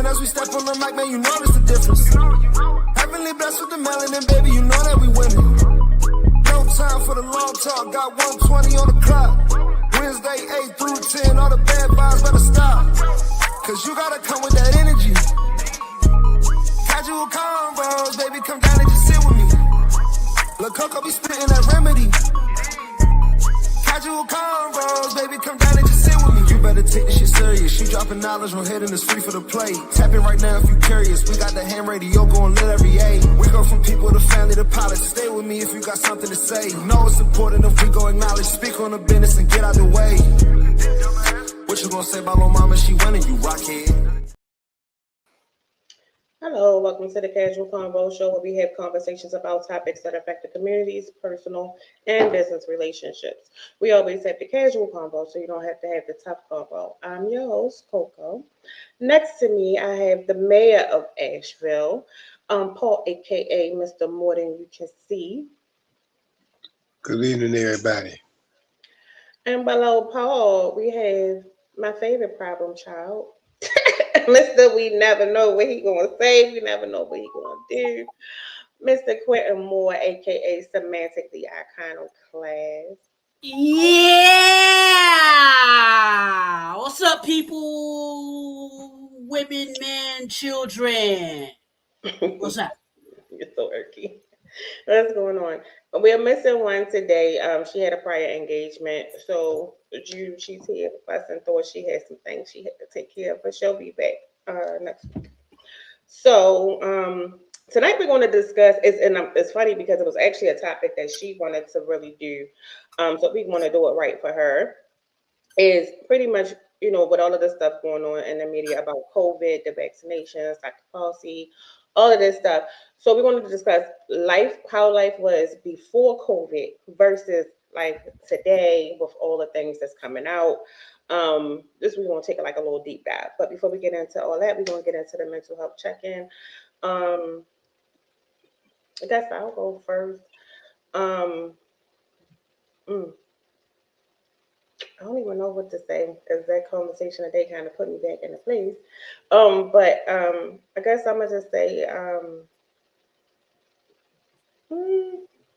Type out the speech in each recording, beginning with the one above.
listen as we step on the mic, man, you notice the difference. Heavenly blessed with the melanin, baby, you know that we winning. No time for the long talk, got 120 on the clock. Wednesday, 8 through 10, all the bad vibes better stop. Cause you gotta come with that energy. Casual convos, baby, come down and just sit with me. Lil' Coco be spitting that remedy. Casual convos, baby, come down and just sit with me. You better take this shit serious. She dropping knowledge, no hitting is free for the play. Tap it right now if you curious. We got the ham radio going lit every age. We go from people to family to pilots. Stay with me if you got something to say. Know it's important if we go acknowledge. Speak on the business and get out the way. What you gonna say about my mama? She winning, you rockhead. Hello, welcome to the Casual Convo Show, where we have conversations about topics that affect the communities, personal, and business relationships. We always have the casual convo, so you don't have to have the tough convo. I'm your host, Coco. Next to me, I have the mayor of Asheville, Paul, aka Mr. More Than You Can See. Good evening, everybody. And below Paul, we have my favorite problem child, Mr. We never know what he gonna say. We never know what he gonna do. Mr. Quentin Moore, aka Semantically Iconoclast. Yeah! What's up, people? Women, men, children. What's up? You're so irky. What's going on? We're missing one today. She had a prior engagement, so she's here with us and thought she had some things she had to take care of, but she'll be back next week. So tonight we're going to discuss. It's funny because it was actually a topic that she wanted to really do. So we want to do it right for her. Is pretty much, with all of this stuff going on in the media about COVID, the vaccinations, Dr. Fauci, all of this stuff. So we wanted to discuss how life was before COVID versus like today with all the things that's coming out. This we're going to take like a little deep dive. But before we get into all that, we're going to get into the mental health check-in. I guess I'll go first. I don't even know what to say because that conversation today kind of put me back into place. But I guess I'm gonna just say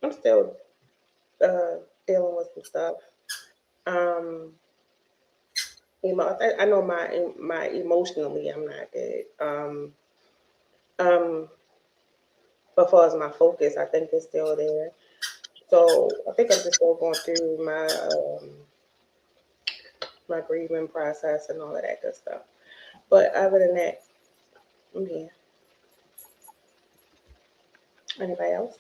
I'm still dealing with some stuff. I know my emotionally I'm not good. But as far as my focus, I think it's still there. So I think I'm just still going through my grieving process and all of that good stuff. But other than that, I'm here. Anybody else?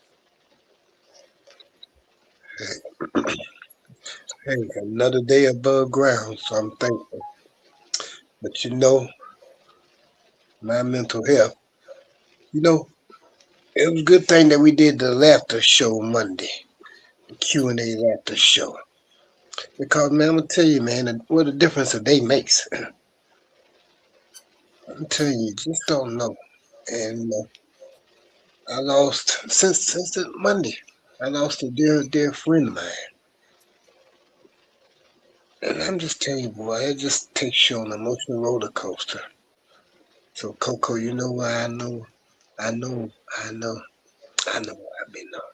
Hey, another day above ground, so I'm thankful. But my mental health, it was a good thing that we did the laughter show Monday, the Q&A laughter show. Because, man, I'm going to tell you, man, what a difference a day makes. I'm telling you, just don't know. And I lost, since Monday, I lost a dear friend of mine. And I'm just telling you, boy, it just takes you on an emotional roller coaster. So, Coco, you know what I know what I've been on.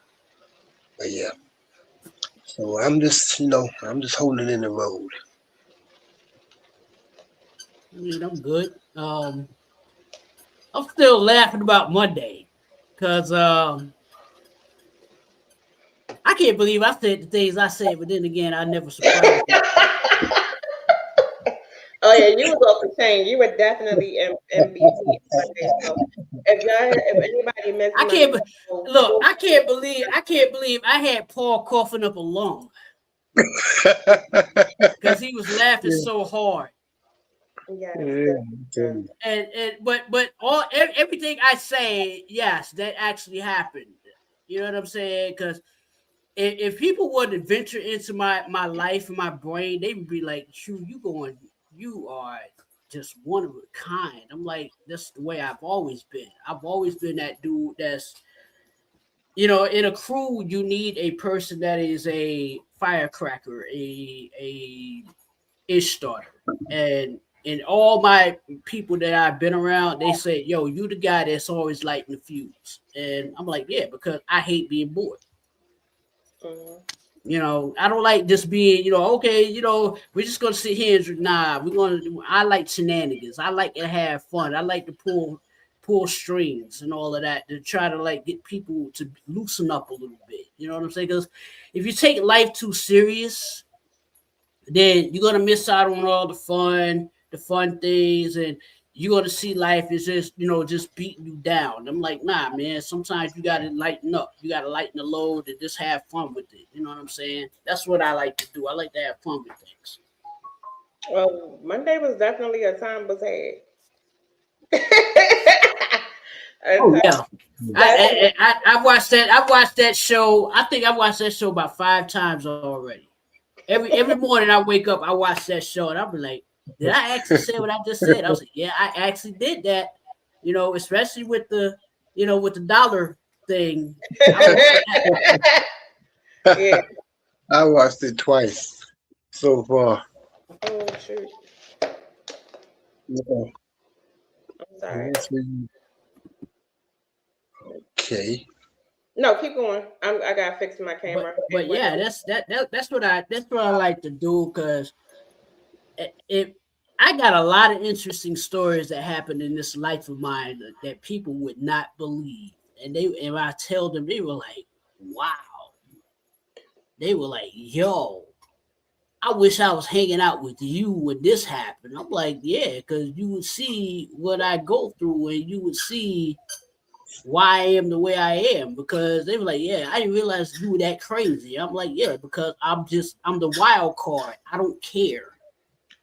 But, yeah. So I'm just holding in the road. I mean, I'm good. I'm still laughing about Monday because I can't believe I said the things I said, but then again, I never surprised you. Oh yeah, you was off the chain. You were definitely MBT. So if anybody missed, I can't believe I had Paul coughing up a lung because he was laughing so hard. Yeah. But everything I say, yes, that actually happened. You know what I'm saying? Because if people were to venture into my life and my brain, they would be like, you are just one of a kind. I'm like, that's the way I've always been. I've always been that dude that's, in a crew, you need a person that is a firecracker, a ish starter. And And all my people that I've been around, they say, "Yo, you the guy that's always lighting the fuse." And I'm like, "Yeah," because I hate being bored. Mhm. I don't like just being, okay, we're just gonna sit here and we're gonna. I like shenanigans. I like to have fun. I like to pull strings and all of that to try to like get people to loosen up a little bit. You know what I'm saying? Because if you take life too serious, then you're gonna miss out on all the fun things, and you're gonna see life as just beating you down. I'm like, nah, man. Sometimes you gotta lighten up. You gotta lighten the load and just have fun with it. You know what I'm saying? That's what I like to do. I like to have fun with things. Well, Monday was definitely a time was had. Oh A yeah. time- I watched that. I watched that show. I think I watched that show about 5 times already. Every morning I wake up, I watch that show, and I'm like, did I actually say what I just said? I was like, yeah, I actually did that. Especially with the dollar thing. Yeah. I watched it twice so far. Oh shoot. Yeah. I'm sorry. That's really- Okay. No, keep going. I gotta fix my but camera. but yeah, that's what I like to do because it I got a lot of interesting stories that happened in this life of mine that people would not believe, and I tell them, they were like, wow. They were like, yo, I wish I was hanging out with you when this happened. I'm like, yeah, because you would see what I go through and you would see why I am the way I am. Because they were like, yeah, I didn't realize you were that crazy. I'm like, yeah, because I'm the wild card. I don't care.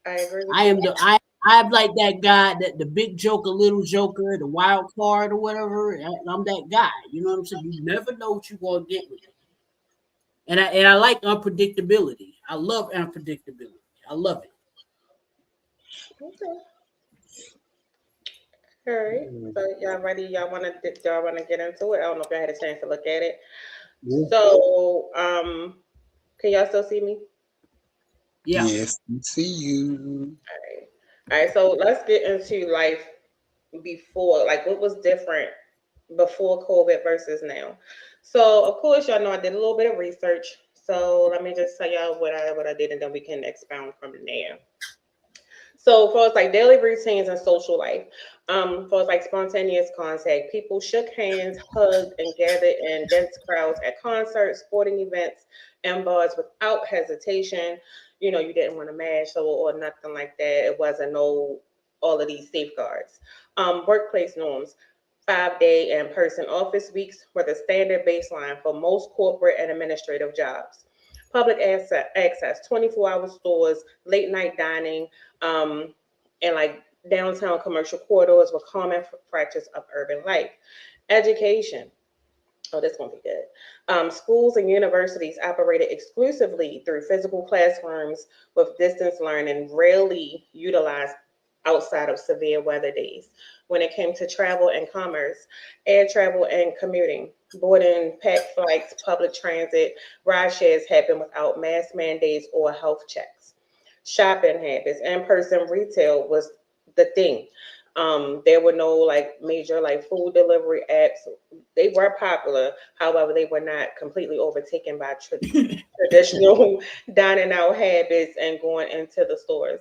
I agree with I you. am I'm like that guy, that the big joker, little joker, the wild card or whatever. I'm that guy. You know what I'm saying? You never know what you're gonna get with it. And I like unpredictability. I love unpredictability. I love it. Okay. All right. So y'all ready? Y'all wanna get into it? I don't know if I had a chance to look at it. Yeah. So, can y'all still see me? Yeah. Yes, we see you. All right. All right. So let's get into life before, like what was different before COVID versus now. So of course, y'all know I did a little bit of research. So let me just tell y'all what I did, and then we can expound from there. So for us, like daily routines and social life, for us, like spontaneous contact, people shook hands, hugged, and gathered in dense crowds at concerts, sporting events, and bars without hesitation. You didn't want to mash or nothing like that. It wasn't no all of these safeguards. Workplace norms. 5-day in-person office weeks were the standard baseline for most corporate and administrative jobs. Public access 24-hour stores, late night dining, and like downtown commercial corridors were common fractures of urban life. Education. Oh, this won't be good. Schools and universities operated exclusively through physical classrooms with distance learning, rarely utilized outside of severe weather days. When it came to travel and commerce, air travel and commuting, boarding, packed flights, public transit, ride shares happened without mask mandates or health checks. Shopping habits, in-person retail was the thing. There were no like major like food delivery apps. They were popular, however, they were not completely overtaken by traditional dining out habits and going into the stores.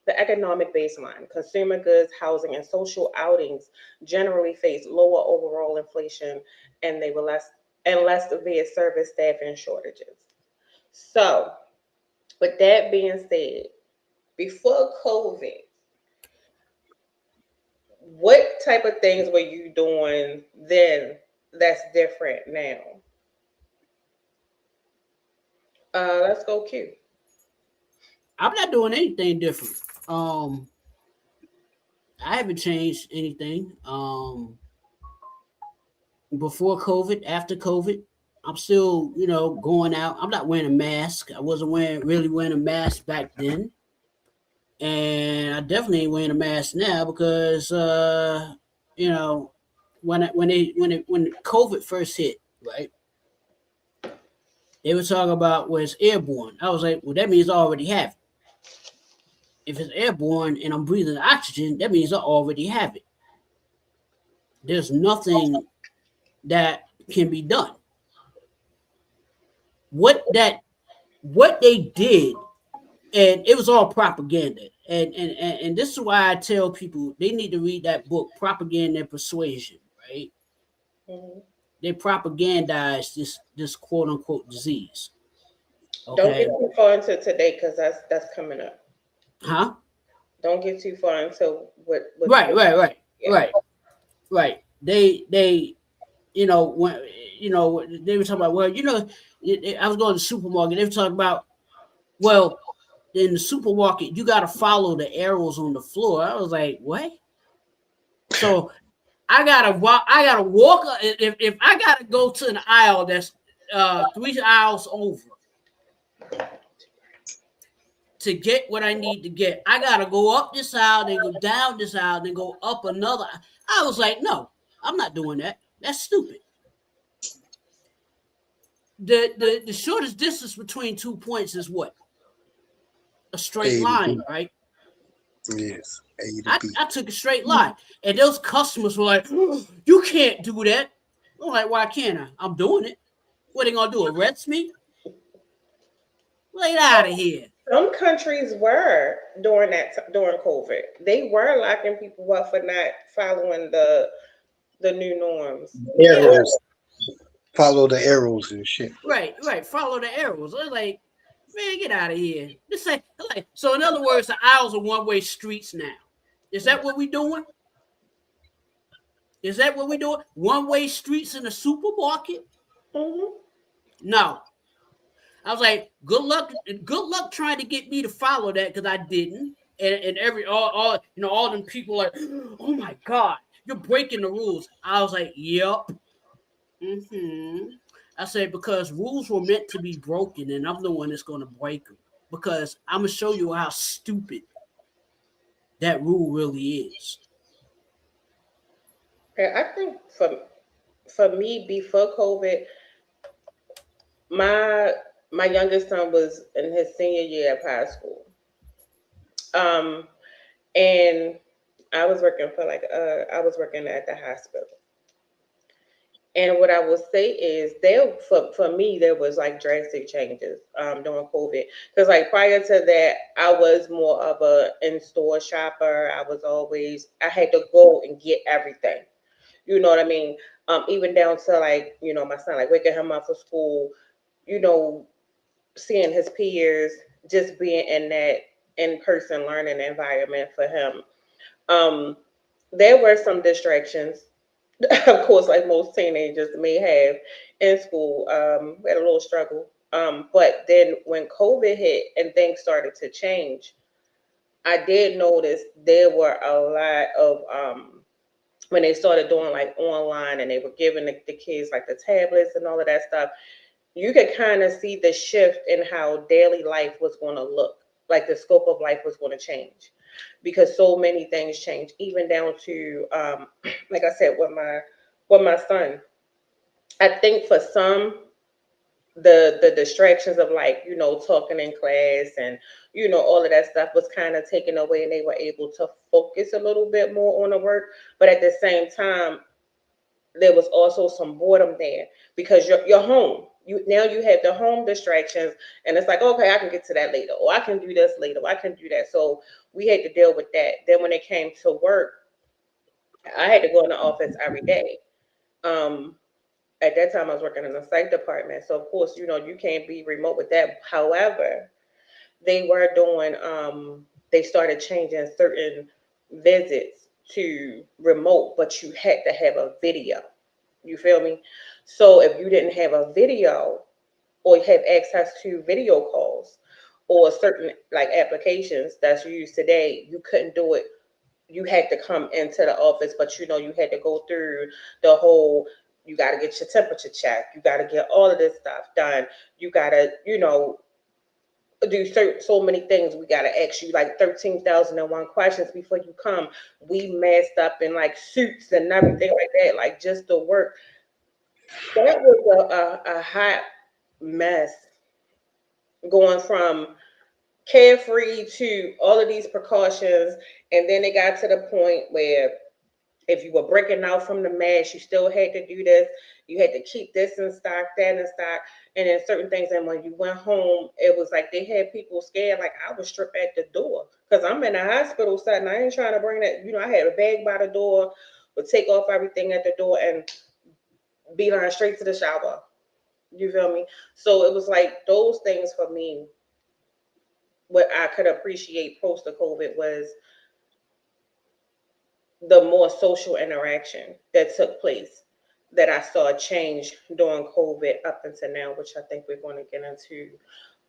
The economic baseline, consumer goods, housing, and social outings generally faced lower overall inflation, and they were less severe service staffing shortages. So, with that being said, before COVID, what type of things were you doing then that's different now? Let's go Q. I'm not doing anything different. I haven't changed anything. Before COVID, after COVID, I'm still, going out. I'm not wearing a mask. I wasn't really wearing a mask back then. And I definitely ain't wearing a mask now because you know, when COVID first hit, right? They were talking about was airborne. I was like, well, that means I already have it. If it's airborne and I'm breathing oxygen, that means I already have it. There's nothing that can be done. What they did, and it was all propaganda. And this is why I tell people they need to read that book, Propaganda and Persuasion, right? Mm-hmm. They propagandize this quote unquote disease. Don't get Okay. too far into today because that's coming up. Huh? Don't get too far into what Right. yeah. Right. They when they were talking about, well, I was going to the supermarket. They were talking about, well, in the supermarket, you got to follow the arrows on the floor. I was like, what? So I gotta walk. If I gotta go to an aisle that's 3 aisles over to get what I need to get, I gotta go up this aisle, then go down this aisle, then go up another. I was like, no, I'm not doing that. That's stupid. The shortest distance between 2 points is what? A straight line, right? Yes, A to B. I took a straight line, and those customers were like, "You can't do that." I'm like, "Why can't I? I'm doing it. What are they gonna do? Arrest me? Get out of here." Some countries were during COVID. They were locking people up for not following the new norms. Arrows. Follow the arrows and shit. Right. Follow the arrows. I was like, man, get out of here. This ain't like so. In other words, the aisles are one-way streets now. Is that what we doing? Is that what we doing? One-way streets in the supermarket? Mm-hmm. No. I was like, good luck trying to get me to follow that because I didn't. And all them people like, oh my God, you're breaking the rules. I was like, yep. I said, because rules were meant to be broken, and I'm the one that's going to break them. Because I'm going to show you how stupid that rule really is. I think for me, before COVID, my youngest son was in his senior year of high school. And I was working I was working at the hospital. And what I will say is for me, there was like drastic changes during COVID. Because like prior to that, I was more of a in-store shopper. I had to go and get everything. You know what I mean? Even down to like, my son, like waking him up for school, seeing his peers, just being in that in-person learning environment for him. There were some distractions, of course, like most teenagers may have in school. We had a little struggle. But then when COVID hit and things started to change, I did notice there were a lot of when they started doing like online and they were giving the kids like the tablets and all of that stuff, you could kind of see the shift in how daily life was going to look, like the scope of life was going to change, because so many things changed, even down to like I said, with my son. I think for some, the distractions of like, talking in class and all of that stuff was kind of taken away, and they were able to focus a little bit more on the work. But at the same time, there was also some boredom there, because you're home. Now you have the home distractions, and it's like, okay, I can get to that later, or I can do this later, or I can do that. So we had to deal with that. Then when it came to work, I had to go in the office every day. At that time I was working in the psych department, so of course, you can't be remote with that. However, they were doing they started changing certain visits to remote, but you had to have a video. You feel me? So if you didn't have a video or have access to video calls or certain like applications that's used today, you couldn't do it. You had to come into the office, but you had to go through the whole, you got to get your temperature checked. You got to get all of this stuff done. You got to, do so many things. We got to ask you like 13,001 questions before you come. We messed up in like suits and everything like that, like just the work. That was a hot mess, going from carefree to all of these precautions, and then it got to the point where if you were breaking out from the mask, you still had to do this. You had to keep this in stock, that in stock, and then certain things. And when you went home, it was like they had people scared. Like I was stripped at the door because I'm in the hospital setting. I ain't trying to bring that. I had a bag by the door, would take off everything at the door and be line straight to the shower. You feel me? So it was like those things for me. What I could appreciate post the COVID was the more social interaction that took place that I saw change during COVID up until now, which I think we're going to get into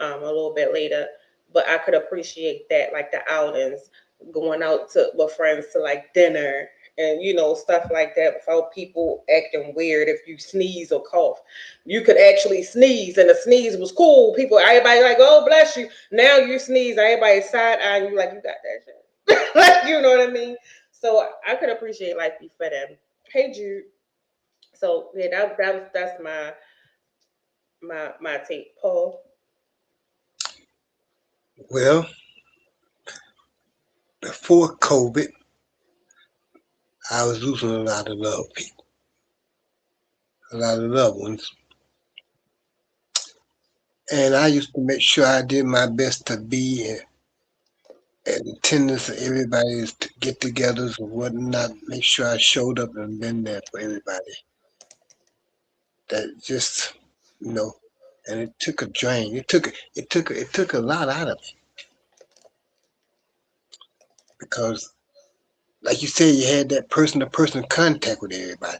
a little bit later. But I could appreciate that, like the outings, going out to with friends to like dinner and stuff like that without people acting weird if you sneeze or cough. You could actually sneeze and the sneeze was cool. Everybody like, oh bless you. Now you sneeze, everybody side eyeing you like you got that shit. Like, you know what I mean? So I could appreciate life for them. Hey Jude. So yeah, that's my take. Paul. Well, before COVID, I was losing a lot of loved people, a lot of loved ones. And I used to make sure I did my best to be at attendance of everybody's get-togethers and whatnot. Make sure I showed up and been there for everybody. That just, you know, and it took a drain. It took a lot out of me because, like you said, you had that person-to-person contact with everybody,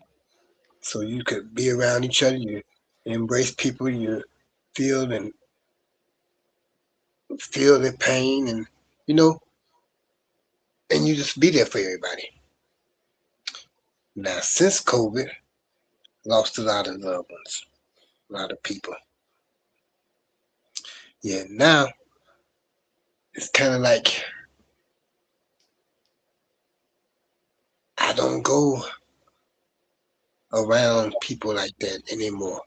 so you could be around each other. You embrace people. You feel and feel their pain, and you know, and you just be there for everybody. Now, since COVID, lost a lot of loved ones, a lot of people. Yeah, now it's kind of like I don't go around people like that anymore.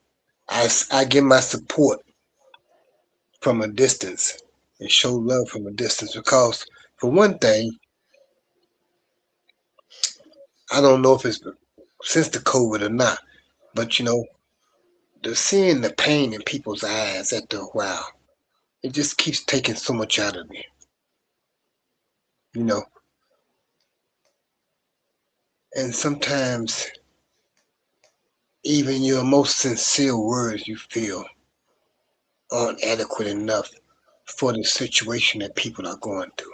I give my support from a distance and show love from a distance because, for one thing, I don't know if it's since the COVID or not, but the seeing the pain in people's eyes after a while, it just keeps taking so much out of me. You know, and sometimes even your most sincere words you feel aren't adequate enough for the situation that people are going through.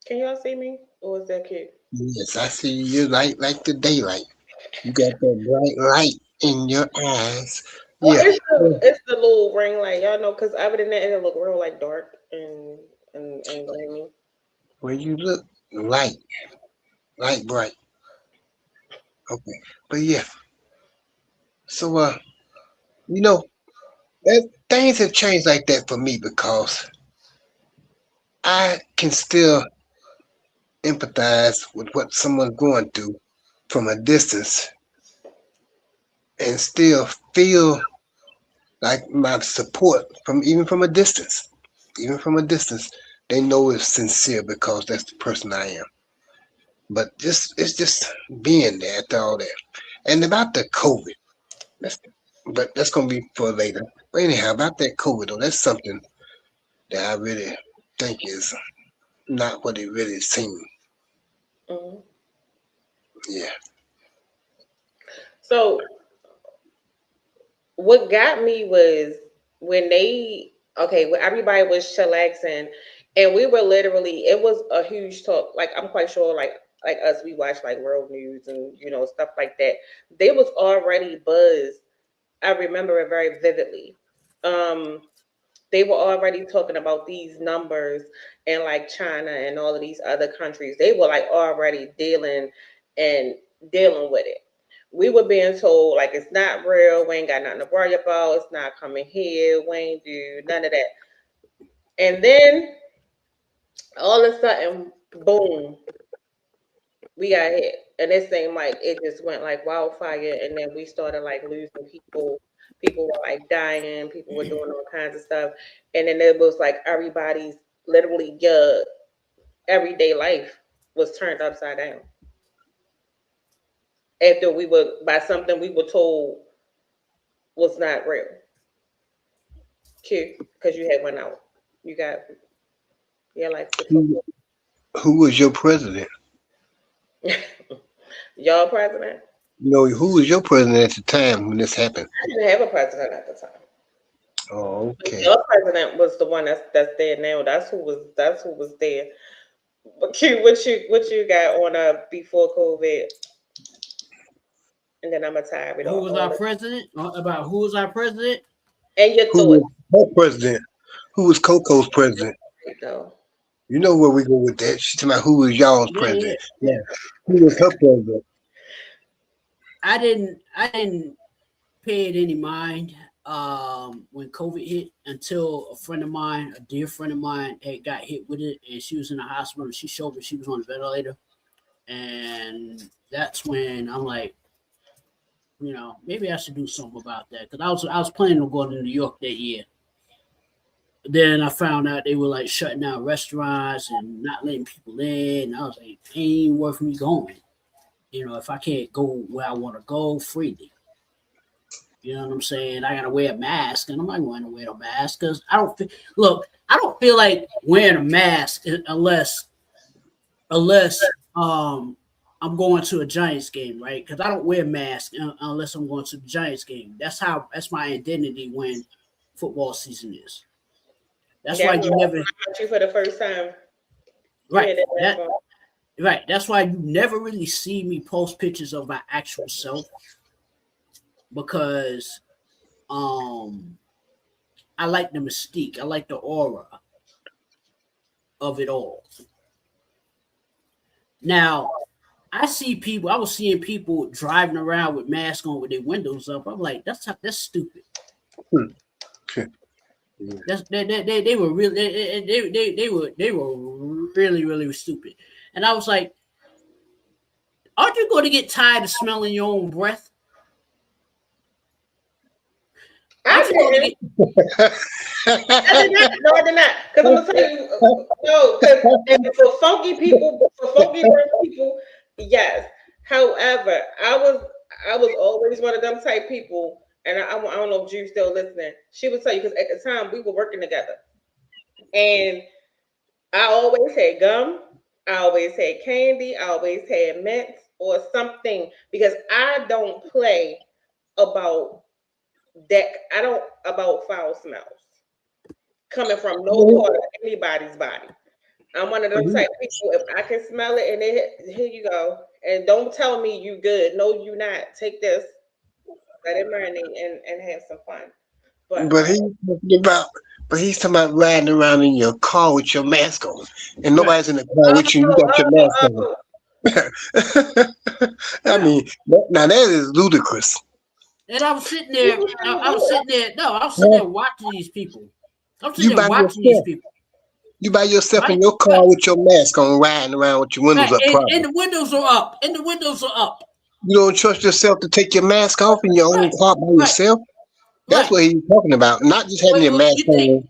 Can y'all see me? Or is that cute? Yes, I see you like the daylight. You got that bright light in your eyes. Well, Yeah. it's the little ring light, y'all know, because other than that, it look real like dark and gloomy. When you look light bright. Okay. But yeah. So you know, things have changed like that for me because I can still empathize with what someone's going through from a distance and still feel like my support from even from a distance. Even from a distance, they know it's sincere because that's the person I am. But it's just being there after all that. And about the COVID, that's but that's gonna be for later. But anyhow, about that COVID though, that's something that I really think is not what it really seemed. Mhm. Yeah. So what got me was when when everybody was chillaxing and we were literally, it was a huge talk. Like I'm quite sure like us, we watch like world news and stuff like that. They was already buzzed. I remember it very vividly. Um they were already talking about these numbers and like China and all of these other countries. They were like already and dealing with it. We were being told like it's not real, we ain't got nothing to worry about, it's not coming here, we ain't do none of that. And then all of a sudden, boom, we got hit, and it seemed like it just went like wildfire, and then we started like losing people. People were like dying. People were doing all kinds of stuff, and then it was like everybody's literally everyday life was turned upside down after we were by something we were told was not real. Q, because you had went out. You got your life. Who was your president? Y'all president? You know, who was your president at the time when this happened? I didn't have a president at the time. Oh, okay. Your president was the one that's there now. That's who was there. But Q, what you got on before COVID? And then I'm gonna tie it Who all. was our president? About who was our president? And your Who thoughts. was her president? Who was Coco's president? Though. You know where we go with that. She's talking about who was y'all's president. Yeah. Who was her president? I didn't pay it any mind when COVID hit until a friend of mine, a dear friend of mine, had got hit with it, and she was in the hospital. And she showed me she was on a ventilator, and that's when I'm like, you know, maybe I should do something about that, because I was planning on going to New York that year. Then I found out they were like shutting down restaurants and not letting people in. I was like, it ain't worth me going. You know, if I can't go where I want to go freely. You know what I'm saying? I gotta wear a mask, and I'm not going to wear a mask because I don't feel like wearing a mask unless I'm going to a Giants game, right? Because I don't wear a mask unless I'm going to the Giants game. That's my identity when football season is. That's why you never you for the first time. right. Right. That's why you never really see me post pictures of my actual self, because I like the mystique. I like the aura of it all. Now, I was seeing people driving around with masks on with their windows up. I'm like, that's stupid. They were really, really stupid. And I was like, aren't you going to get tired of smelling your own breath? I did not. Because I'm gonna tell you, no. Because for funky breath people, yes. However, I was always one of them type people, and I don't know if Drew's still listening. She would tell you, because at the time we were working together, and I always had gum, I always had candy, I always had mints or something, because I don't play about that. I don't about foul smells coming from no part of anybody's body. I'm one of them type people. If I can smell it, and then here you go, and don't tell me you good. No, you not. Take this, let it marinate, and have some fun. But he's talking about riding around in your car with your mask on, and nobody's in the car with you. You got your mask on. I mean, now that is ludicrous. And I was sitting there. I was sitting there watching these people. I'm sitting there watching these people. You by yourself in your car with your mask on, riding around with your windows up. And the windows are up. And the windows are up. You don't trust yourself to take your mask off in your own car by yourself? That's what he's talking about. Not just having your mask on. You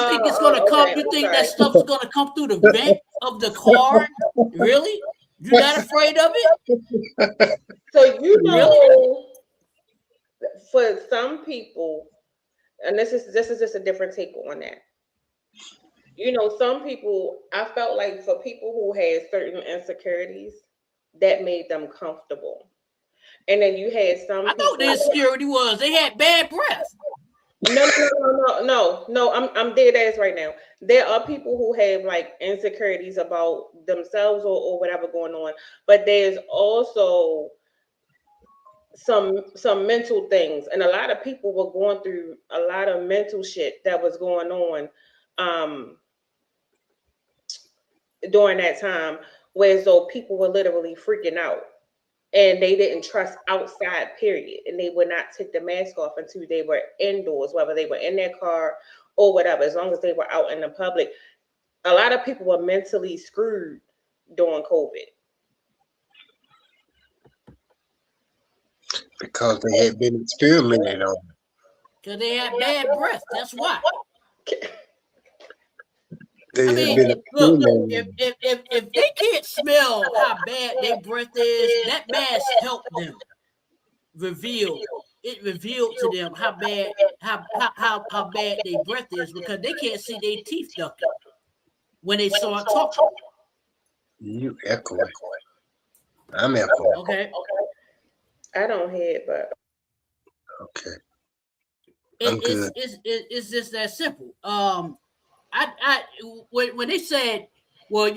think it's gonna come? You think that stuff's gonna come through the vent of the car? Really? You're not afraid of it? So you know, for some people, and this is just a different take on that. You know, some people, I felt like for people who had certain insecurities, that made them comfortable. And then you had some. I know what the insecurity was. They had bad breath. No. I'm dead ass right now. There are people who have like insecurities about themselves or whatever going on, but there's also some mental things, and a lot of people were going through a lot of mental shit that was going on during that time, where so people were literally freaking out. And they didn't trust outside, period. And they would not take the mask off until they were indoors, whether they were in their car or whatever, as long as they were out in the public. A lot of people were mentally screwed during COVID. because they had been experimented on. Because they had bad breath. That's why. They I had mean, been look, experimented if they can't smell how bad their breath is, that mask helped them reveal. It revealed to them how bad bad their breath is because they can't see their teeth ducking when they start talking. You echoing. I'm echoing. Okay, I don't hear it, but Okay. I'm good. it's just that simple. I when they said, well,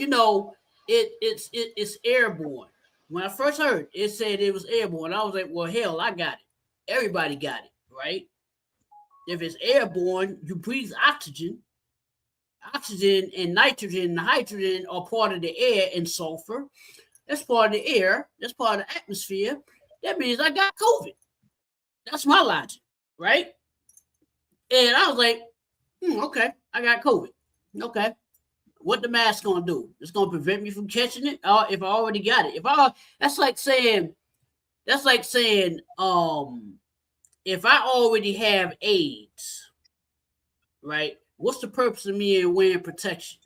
it's airborne. When I first heard it said it was airborne, I was like, well, hell, I got it. Everybody got it, right? If it's airborne, you breathe oxygen. Oxygen and nitrogen and hydrogen are part of the air, and sulfur. That's part of the air. That's part of the atmosphere. That means I got COVID. That's my logic, right? And I was like, okay, I got COVID. Okay. What the mask gonna do? It's gonna prevent me from catching it? If I already got it. That's like saying, if I already have AIDS, right? What's the purpose of me wearing protection?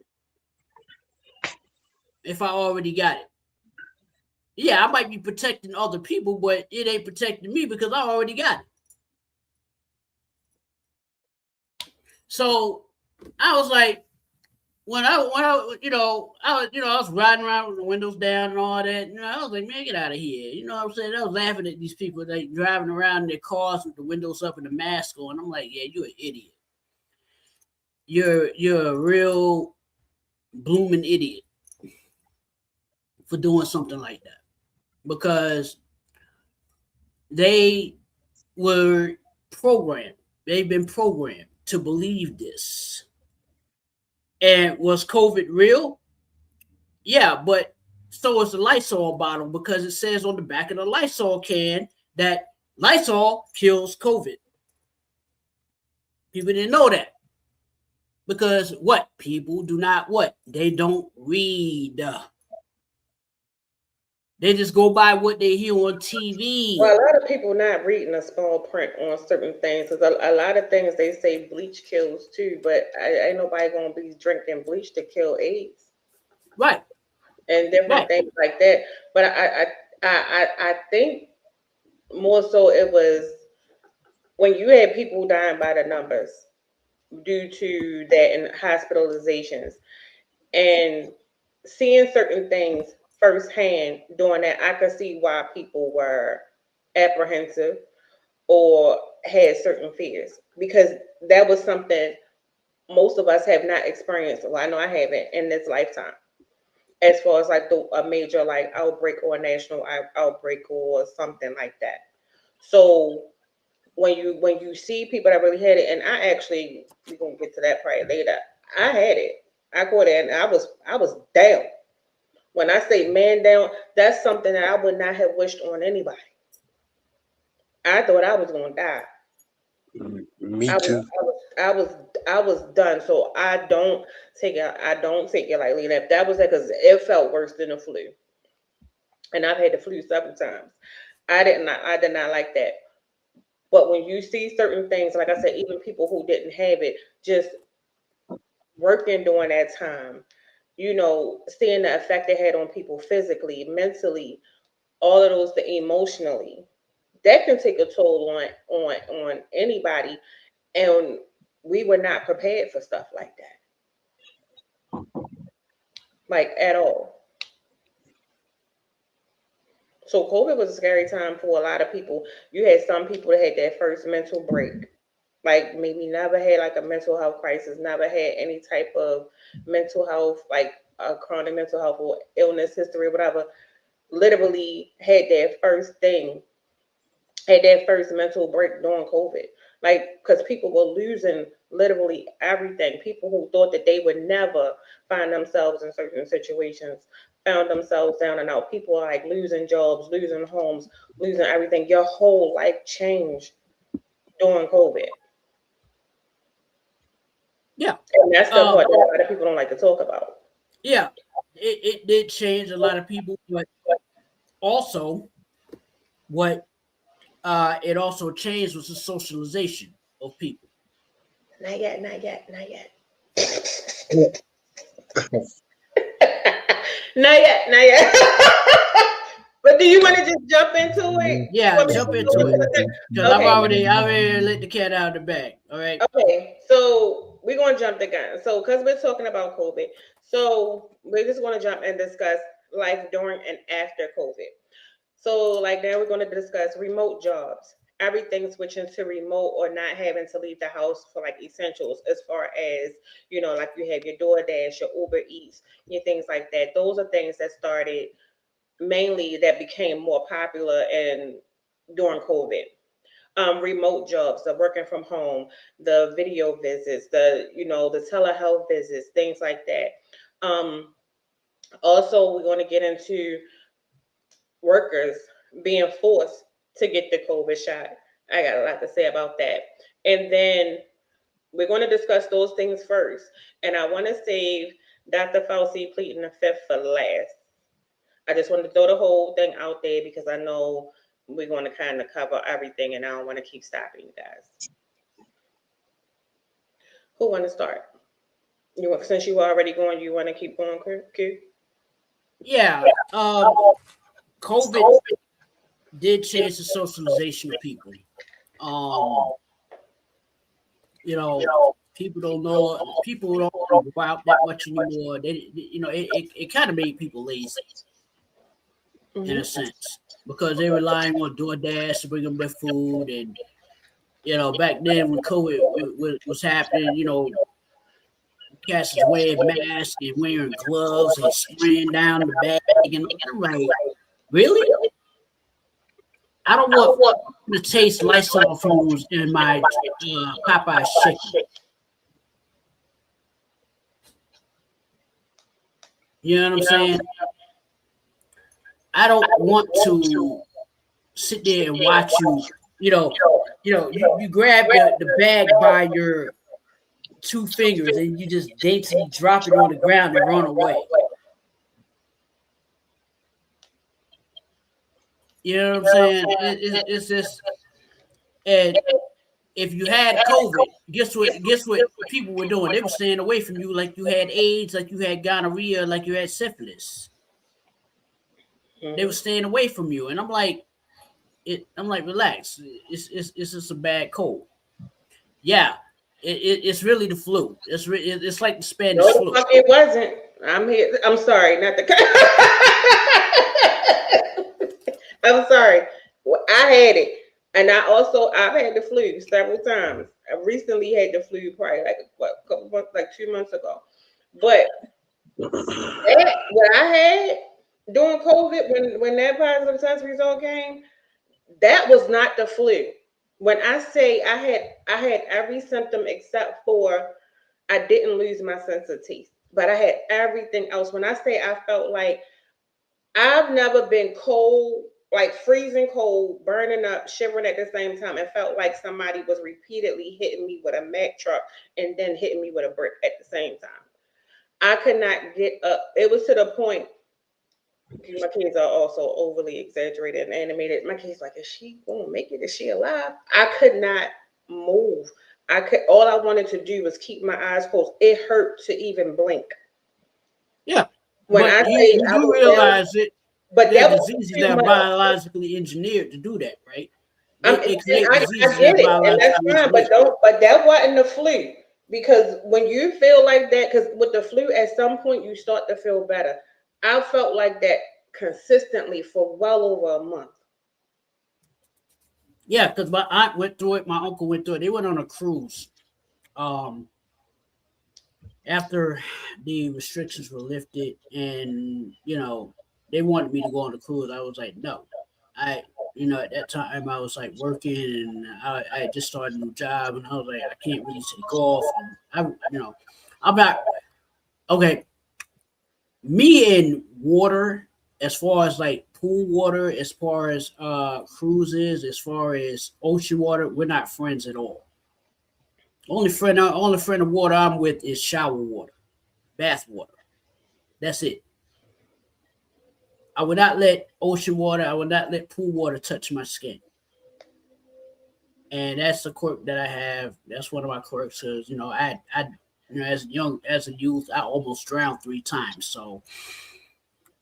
If I already got it. Yeah, I might be protecting other people, but it ain't protecting me because I already got it. So I was like, when I was riding around with the windows down and all that, I was like, man, get out of here. You know what I'm saying? I was laughing at these people like driving around in their cars with the windows up and the mask on. I'm like, yeah, you're an idiot. You're a real blooming idiot for doing something like that. Because they were programmed. They've been programmed to believe this. And was COVID real? Yeah, but so is the Lysol bottle because it says on the back of the Lysol can that Lysol kills COVID. People didn't know that. Because what? People do not what? They don't read. They just go by what they hear on TV. Well, a lot of people not reading the small print on certain things. Because a lot of things they say bleach kills too, but ain't nobody gonna be drinking bleach to kill AIDS, right? And different things like that. But I think more so it was when you had people dying by the numbers due to that and hospitalizations and seeing certain things firsthand doing that, I could see why people were apprehensive or had certain fears because that was something most of us have not experienced. Well, I know I haven't in this lifetime. As far as like a major like outbreak or a national outbreak or something like that. So when you see people that really had it, and we're gonna get to that part later. I had it. I caught it, and I was down. When I say man down, that's something that I would not have wished on anybody. I thought I was gonna die. Me too. I was done. So I don't take it lightly. And if that was that, because it felt worse than the flu, and I've had the flu several times. I did not like that. But when you see certain things, like I said, even people who didn't have it, just working during that time, seeing the effect it had on people physically, mentally, all of those, emotionally, that can take a toll on anybody. And we were not prepared for stuff like that, like at all. So COVID was a scary time for a lot of people. You had some people that had their first mental break, like maybe never had like a mental health crisis, never had any type of mental health, like a chronic mental health or illness history, whatever. Literally had their first mental break during COVID. Like, because people were losing literally everything. People who thought that they would never find themselves in certain situations found themselves down and out. People are like losing jobs, losing homes, losing everything. Your whole life changed during COVID. Yeah. And that's the part that a lot of people don't like to talk about. Yeah, it did change a lot of people, but also what it also changed was the socialization of people. Not yet, not yet, not yet. Not yet, not yet. But do you want to just jump into it? Yeah, jump into it because I already let the cat out of the bag. All right. Okay, so we're gonna jump the gun. So because we're talking about COVID, so we're just gonna jump and discuss life during and after COVID. So like now we're gonna discuss remote jobs. Everything switching to remote or not having to leave the house for like essentials as far as like you have your DoorDash, your Uber Eats, your things like that. Those are things that started mainly that became more popular and during COVID. Remote jobs, the working from home, the video visits, the telehealth visits, things like that. Also, we're going to get into workers being forced to get the COVID shot. I got a lot to say about that. And then we're going to discuss those things first. And I want to save Dr. Fauci pleading the fifth for last. I just want to throw the whole thing out there because I know we're going to kind of cover everything and I don't want to keep stopping you guys. Who want to start? Since you were already going, you want to keep going, Q? Yeah. COVID did change the socialization of people. People don't know. People don't go out that much anymore. It kind of made people lazy in a sense because they're relying on DoorDash to bring them their food, and back then when COVID was happening, cats was wearing masks and wearing gloves and spraying down the bag, and I'm like, really? I don't want to taste Lysol fumes in my Popeye's chicken. You know what I'm saying? I don't want to sit there and watch you. You grab the bag by your two fingers and you just daintily drop it on the ground and run away. You know what I'm saying? It's just, and if you had COVID, guess what people were doing? They were staying away from you like you had AIDS, like you had gonorrhea, like you had syphilis. They were staying away from you, and I'm like, relax. It's just a bad cold. Yeah, it's really the flu. It's like the Spanish flu. It wasn't. I'm here. I'm sorry, not the. I'm sorry. Well, I had it, and I've had the flu several times. I recently had the flu probably like 2 months ago, but what I had during COVID when that positive test result came, that was not the flu. When I say I had every symptom except for I didn't lose my sense of taste, but I had everything else. When I say I felt like I've never been cold, like freezing cold, burning up, shivering at the same time. It felt like somebody was repeatedly hitting me with a Mack truck and then hitting me with a brick at the same time. I could not get up. It was to the point. My kids are also overly exaggerated and animated. My kids like, is she gonna make it? Is she alive? I could not move. All I wanted to do was keep my eyes closed. It hurt to even blink. Yeah. When but I you do realize it. But there are diseases that are biologically engineered to do that, right? I get it, and that's fine. But that wasn't the flu, because when you feel like that, because with the flu, at some point you start to feel better. I felt like that consistently for well over a month. Yeah, because my aunt went through it, my uncle went through it. They went on a cruise. After the restrictions were lifted, and they wanted me to go on the cruise. I was like, no. At that time I was like working, and I had just started a new job, and I was like, I can't really take off. And I'm not okay. Me and water, as far as like pool water, as far as cruises, as far as ocean water, we're not friends at all. Only friend of water I'm with is shower water, bath water. That's it. I would not let ocean water, I would not let pool water touch my skin. and that's a quirk that I have. That's one of my quirks. Cause I as a youth, I almost drowned 3 times. So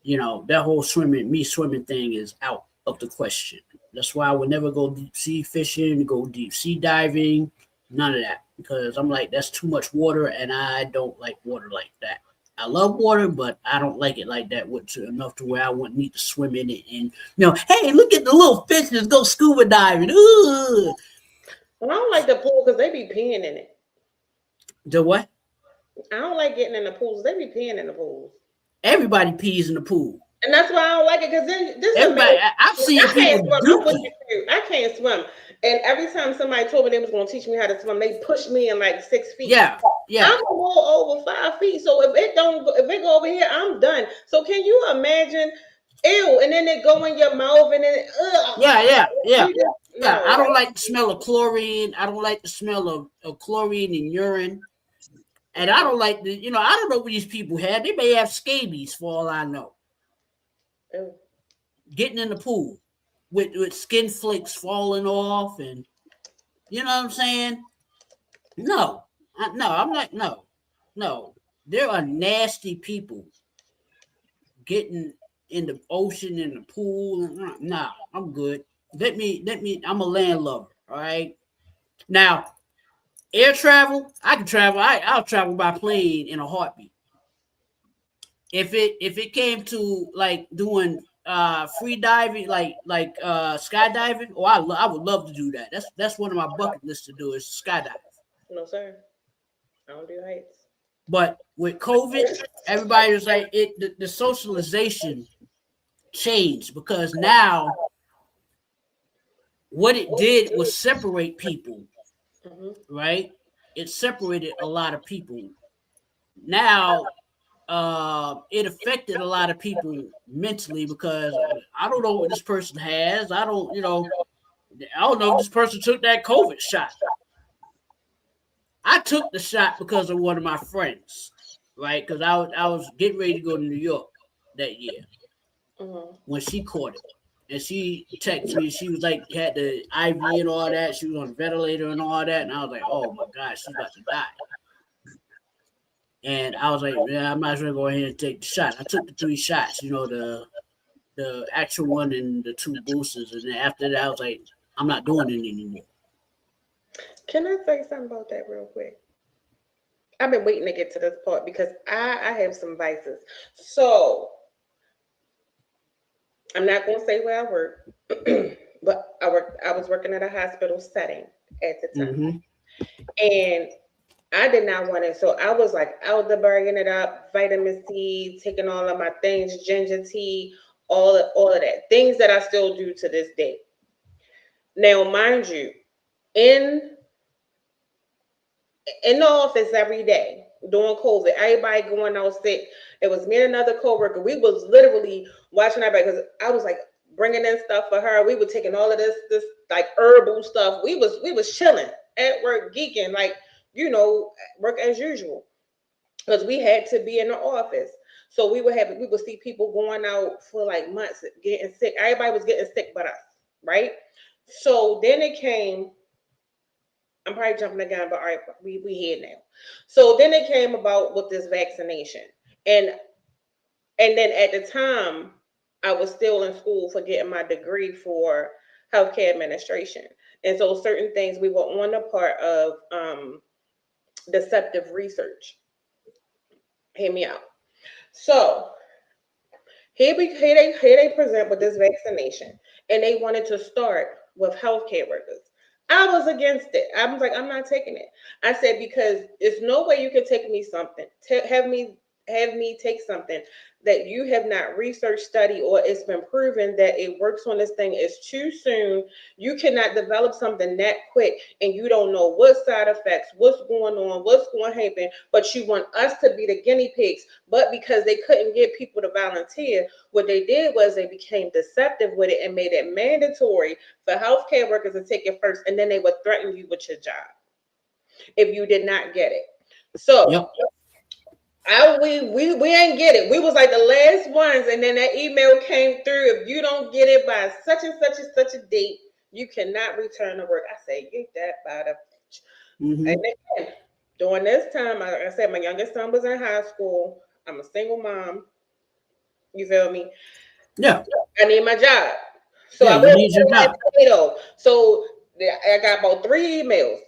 that whole swimming thing is out of the question. That's why I would never go deep sea fishing, go deep sea diving, none of that, because I'm like, that's too much water, and I don't like water like that. I love water, but I don't like it like that enough to where I wouldn't need to swim in it. And hey, look at the little fishes go scuba diving. Ooh. Well, I don't like the pool because they be peeing in it. The what? I don't like getting in the pools. They be peeing in the pools. Everybody pees in the pool. And that's why I don't like it, because then this everybody. I've seen people. I can't swim. And every time somebody told me they was going to teach me how to swim, they pushed me in like 6 feet. Yeah. I'm a little over 5 feet. So if it go over here, I'm done. So can you imagine? Ew, and then it go in your mouth, and then Yeah. No. I don't like the smell of chlorine. I don't like the smell of chlorine and urine. And I don't like I don't know what these people have. They may have scabies for all I know. Ew. Getting in the pool with skin flakes falling off, and you know what I'm saying? No. I'm like, no. There are nasty people getting in the ocean, in the pool. Nah, I'm good. Let me, I'm a land lover, all right? Now, air travel, I can travel. I'll travel by plane in a heartbeat. If it came to like doing free diving, like skydiving, I would love to do that. That's one of my bucket lists to do is skydive. No, sir. I don't do heights. But with COVID, everybody was like the socialization changed, because now what it did was separate people, right? It separated a lot of people. Now it affected a lot of people mentally, because I don't know what this person has. I don't know if this person took that COVID shot. I took the shot because of one of my friends, right? Because I was getting ready to go to New York that year when she caught it. And she texted me. She was like, had the IV and all that. She was on the ventilator and all that. And I was like, oh my God, she's about to die. And I was like, yeah, I might as well go ahead and take the shot. I took the 3 shots, the actual one and the 2 boosters. And then after that, I was like, I'm not doing it anymore. Can I say something about that real quick? I've been waiting to get to this part because I have some vices. So I'm not going to say where I work, but I was working at a hospital setting at the time. And I did not want it. So I was like elderberrying it up, vitamin C, taking all of my things, ginger tea, all of that. Things that I still do to this day. Now, mind you, in the office every day during COVID, everybody going out sick. It was me and another coworker. We was literally watching everybody, because I was like bringing in stuff for her. We were taking all of this like herbal stuff. We was chilling at work, geeking, like, work as usual, because we had to be in the office. So we would see people going out for like months getting sick. Everybody was getting sick but us, right? So then it came. I'm probably jumping the gun, but all right, we here now. So then it came about with this vaccination. And then at the time, I was still in school for getting my degree for healthcare administration. And so certain things we were on the part of deceptive research. Hear me out. So here they present with this vaccination, and they wanted to start with healthcare workers. I was against it. I was like, I'm not taking it. I said, because there's no way you can take me something, have me take something that you have not researched, studied, or it's been proven that it works on this thing is too soon. You cannot develop something that quick, and you don't know what side effects, what's going on, what's going to happen, but you want us to be the guinea pigs. But because they couldn't get people to volunteer, what they did was they became deceptive with it and made it mandatory for healthcare workers to take it first, and then they would threaten you with your job if you did not get it. So Yep. we ain't get it. We was like the last ones, and then that email came through. If you don't get it by such and such and such a date, You cannot return to work. I say, get that by the Mhm. And again, during this time, like I said, my youngest son was in high school. I'm a single mom. You feel me? Yeah, I need my job. So yeah, I you went need your to that job. tornado. So I got about 3 emails.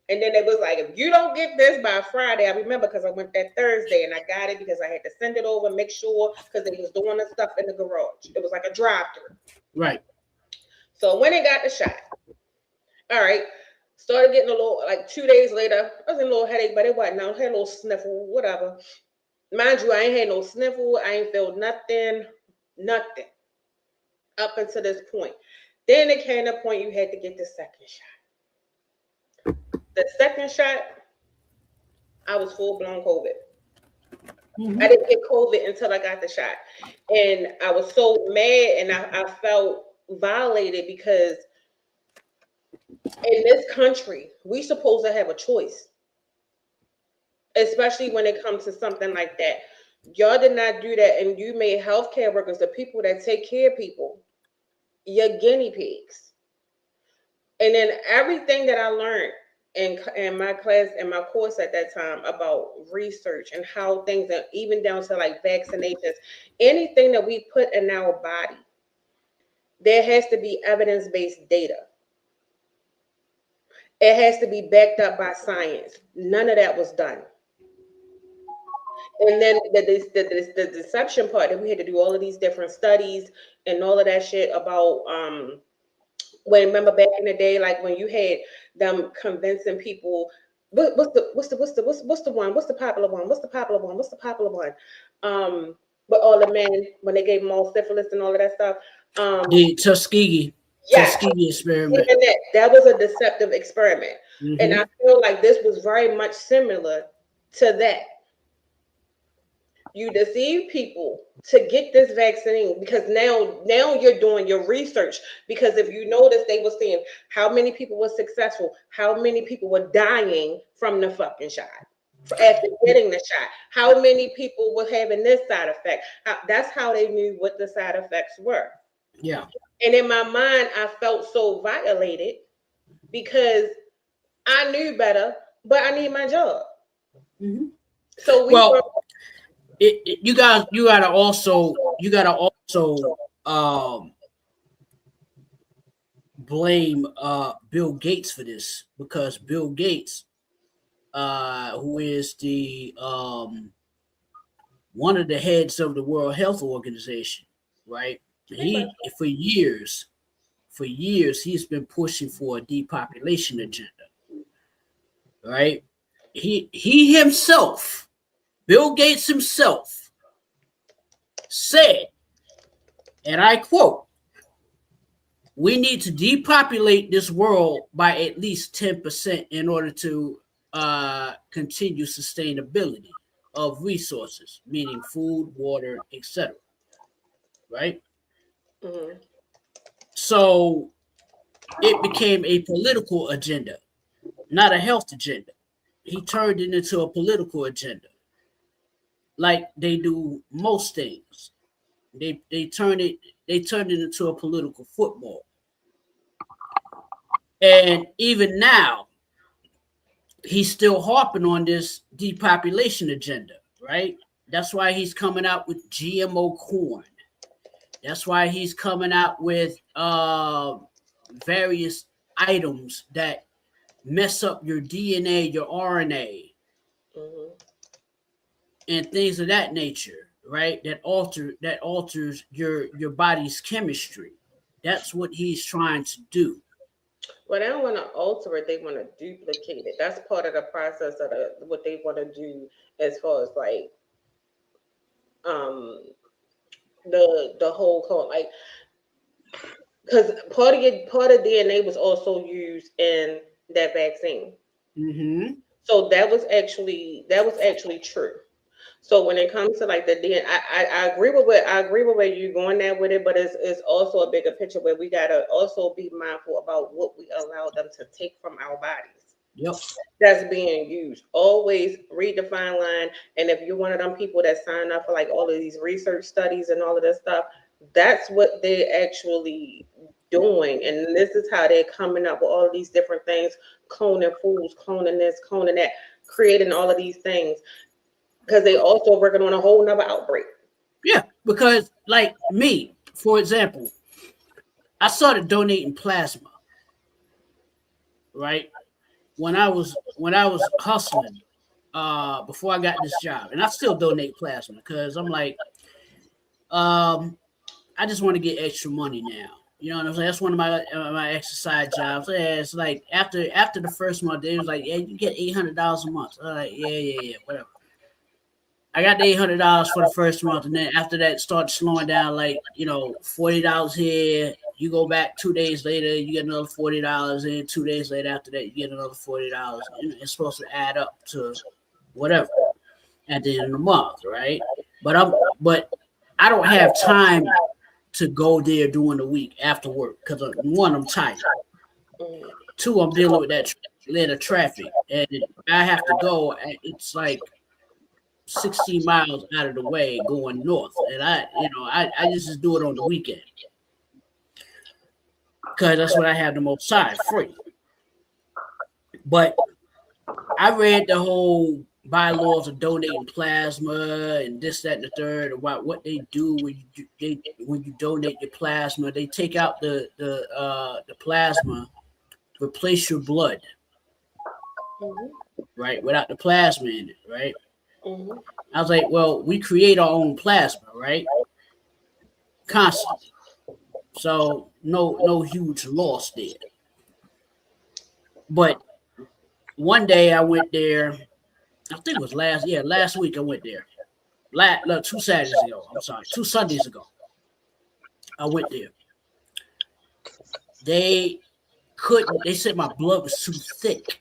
And then it was like, if you don't get this by Friday, I remember because I went that Thursday and I got it because I had to send it over, make sure, because they was doing the stuff in the garage. It was like a drive-through. Right. So when it got the shot, all right, started getting a little, like 2 days later, I was in a little headache, but it wasn't. I had a little sniffle, whatever. Mind you, I ain't had no sniffle. I ain't felt nothing up until this point. Then it came to a point you had to get the second shot. The second shot, I was full blown COVID. Mhm. I didn't get COVID until I got the shot. And I was so mad and I felt violated because in this country, we supposed to have a choice, especially when it comes to something like that. Y'all did not do that, and you made healthcare workers, the people that take care of people, your guinea pigs. And then everything that I learned in my class and my course at that time about research and how things are, even down to like vaccinations, anything that we put in our body, there has to be evidence-based data. It has to be backed up by science. None of that was done. And then the deception part that we had to do all of these different studies and all of that shit about when, remember back in the day, like when you had them convincing people, what's the one? What's the popular one? What's the popular one? What's the popular one? With all the men when they gave them all syphilis and all of that stuff. The Tuskegee Yeah, experiment. even that was a deceptive experiment, and Hmm. I feel like this was very much similar to that. You deceive people to get this vaccine because now you're doing your research, because if you notice they were saying how many people were successful, how many people were dying from the fucking shot after getting the shot, how many people were having this side effect. That's how they knew what the side effects were. Yeah. And in my mind I felt so violated because I knew better, but I need my job. Hmm. So we were Well, you gotta also um, blame Bill Gates for this, because Bill Gates, who is the one of the heads of the World Health Organization, right? He for years he's been pushing for a depopulation agenda, right? He himself, Bill Gates himself, said, and I quote, "We need to depopulate this world by at least 10% in order to continue sustainability of resources, meaning food, water, etc." Right? Mhm. So it became a political agenda, not a health agenda. He turned it into a political agenda, like they do most things. They turned it into a political football. And even now, he's still harping on this depopulation agenda, right? That's why he's coming out with GMO corn. That's why he's coming out with various items that mess up your DNA, your RNA, Mhm. and things of that nature, right? That alters your body's chemistry. That's what he's trying to do. Well, they don't want to alter it; they want to duplicate it. That's part of the process of what they want to do, as far as like um the whole code, like because part of DNA was also used in that vaccine. Mm-hmm. So that was actually true. So when it comes to like the DNA, I agree with where you're going there with it, but it's also a bigger picture where we gotta also be mindful about what we allow them to take from our bodies Yep. that's being used. Always read the fine line. And if you're one of them people that sign up for like all of these research studies and all of this stuff, that's what they actually doing, and this is how they're coming up with all of these different things, cloning foods, cloning this, cloning that, creating all of these things, because they also working on a whole nother outbreak. Yeah, because like me, for example, I started donating plasma, right? When I was hustling, before I got this job, and I still donate plasma because I'm like, I just want to get extra money now. You know what I'm saying? That's one of my exercise jobs. Yeah, it's like after the first month, they was like, yeah, you get $800 a month. I'm like, yeah, whatever. I got the $800 for the first month, and then after that, it started slowing down. Like, you know, $40 here. You go back 2 days later, you get another $40. And 2 days later, after that, you get another $40. And it's supposed to add up to whatever at the end of the month, right? But I don't have time to go there during the week after work because one, I'm tired. Two, I'm dealing with that Atlanta traffic, and I have to go. It's like 16 miles out of the way going north, and I just do it on the weekend because that's when I have the most time free. But I read the whole bylaws of donating plasma and this, that, and the third about what they do when you donate your plasma. They take out the plasma, replace your blood, right, without the plasma in it, right? I was like, well, we create our own plasma, right? Constantly. So no huge loss there. But one day I went there, I think it was last week I went there. 2 Saturdays ago. I'm sorry, 2 Sundays ago. I went there. They said my blood was too thick.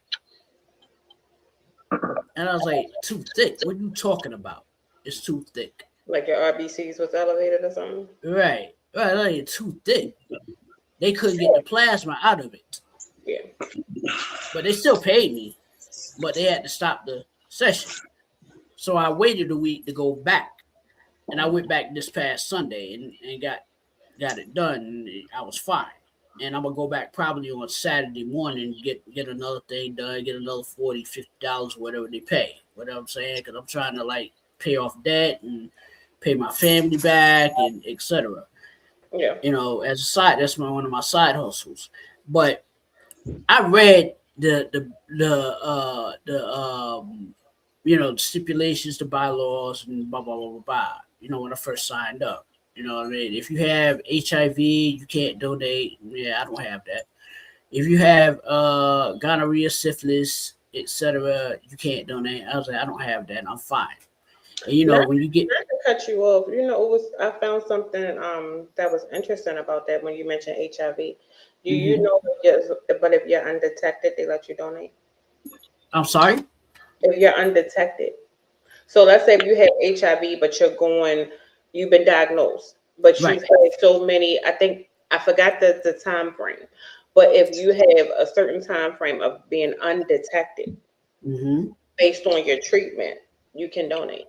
And I was like, too thick? What are you talking about? It's too thick. Like your RBCs was elevated or something? Right. Like, too thick. They couldn't get the plasma out of it. Yeah. But they still paid me. But they had to stop the session. So I waited a week to go back. And I went back this past Sunday and got it done. And I was fine. And I'm gonna go back probably on Saturday morning, get another thing done, get another $40, $50, whatever they pay. Whatever I'm saying, because I'm trying to like pay off debt and pay my family back and etc. Yeah. You know, as a side, that's one of my side hustles. But I read the stipulations, the bylaws, and blah blah blah blah blah. You know, when I first signed up. You know what I mean? If you have HIV, you can't donate. Yeah, I don't have that. If you have gonorrhea, syphilis, etc., you can't donate. I was like, I don't have that. I'm fine. And, you know, when you get... Not to cut you off, you know, I found something that was interesting about that when you mentioned HIV. Do you know, but if you're undetected, they let you donate? I'm sorry? If you're undetected. So let's say if you have HIV, but you've been diagnosed, but you've had so many, I forgot the time frame, but if you have a certain time frame of being undetected based on your treatment, you can donate.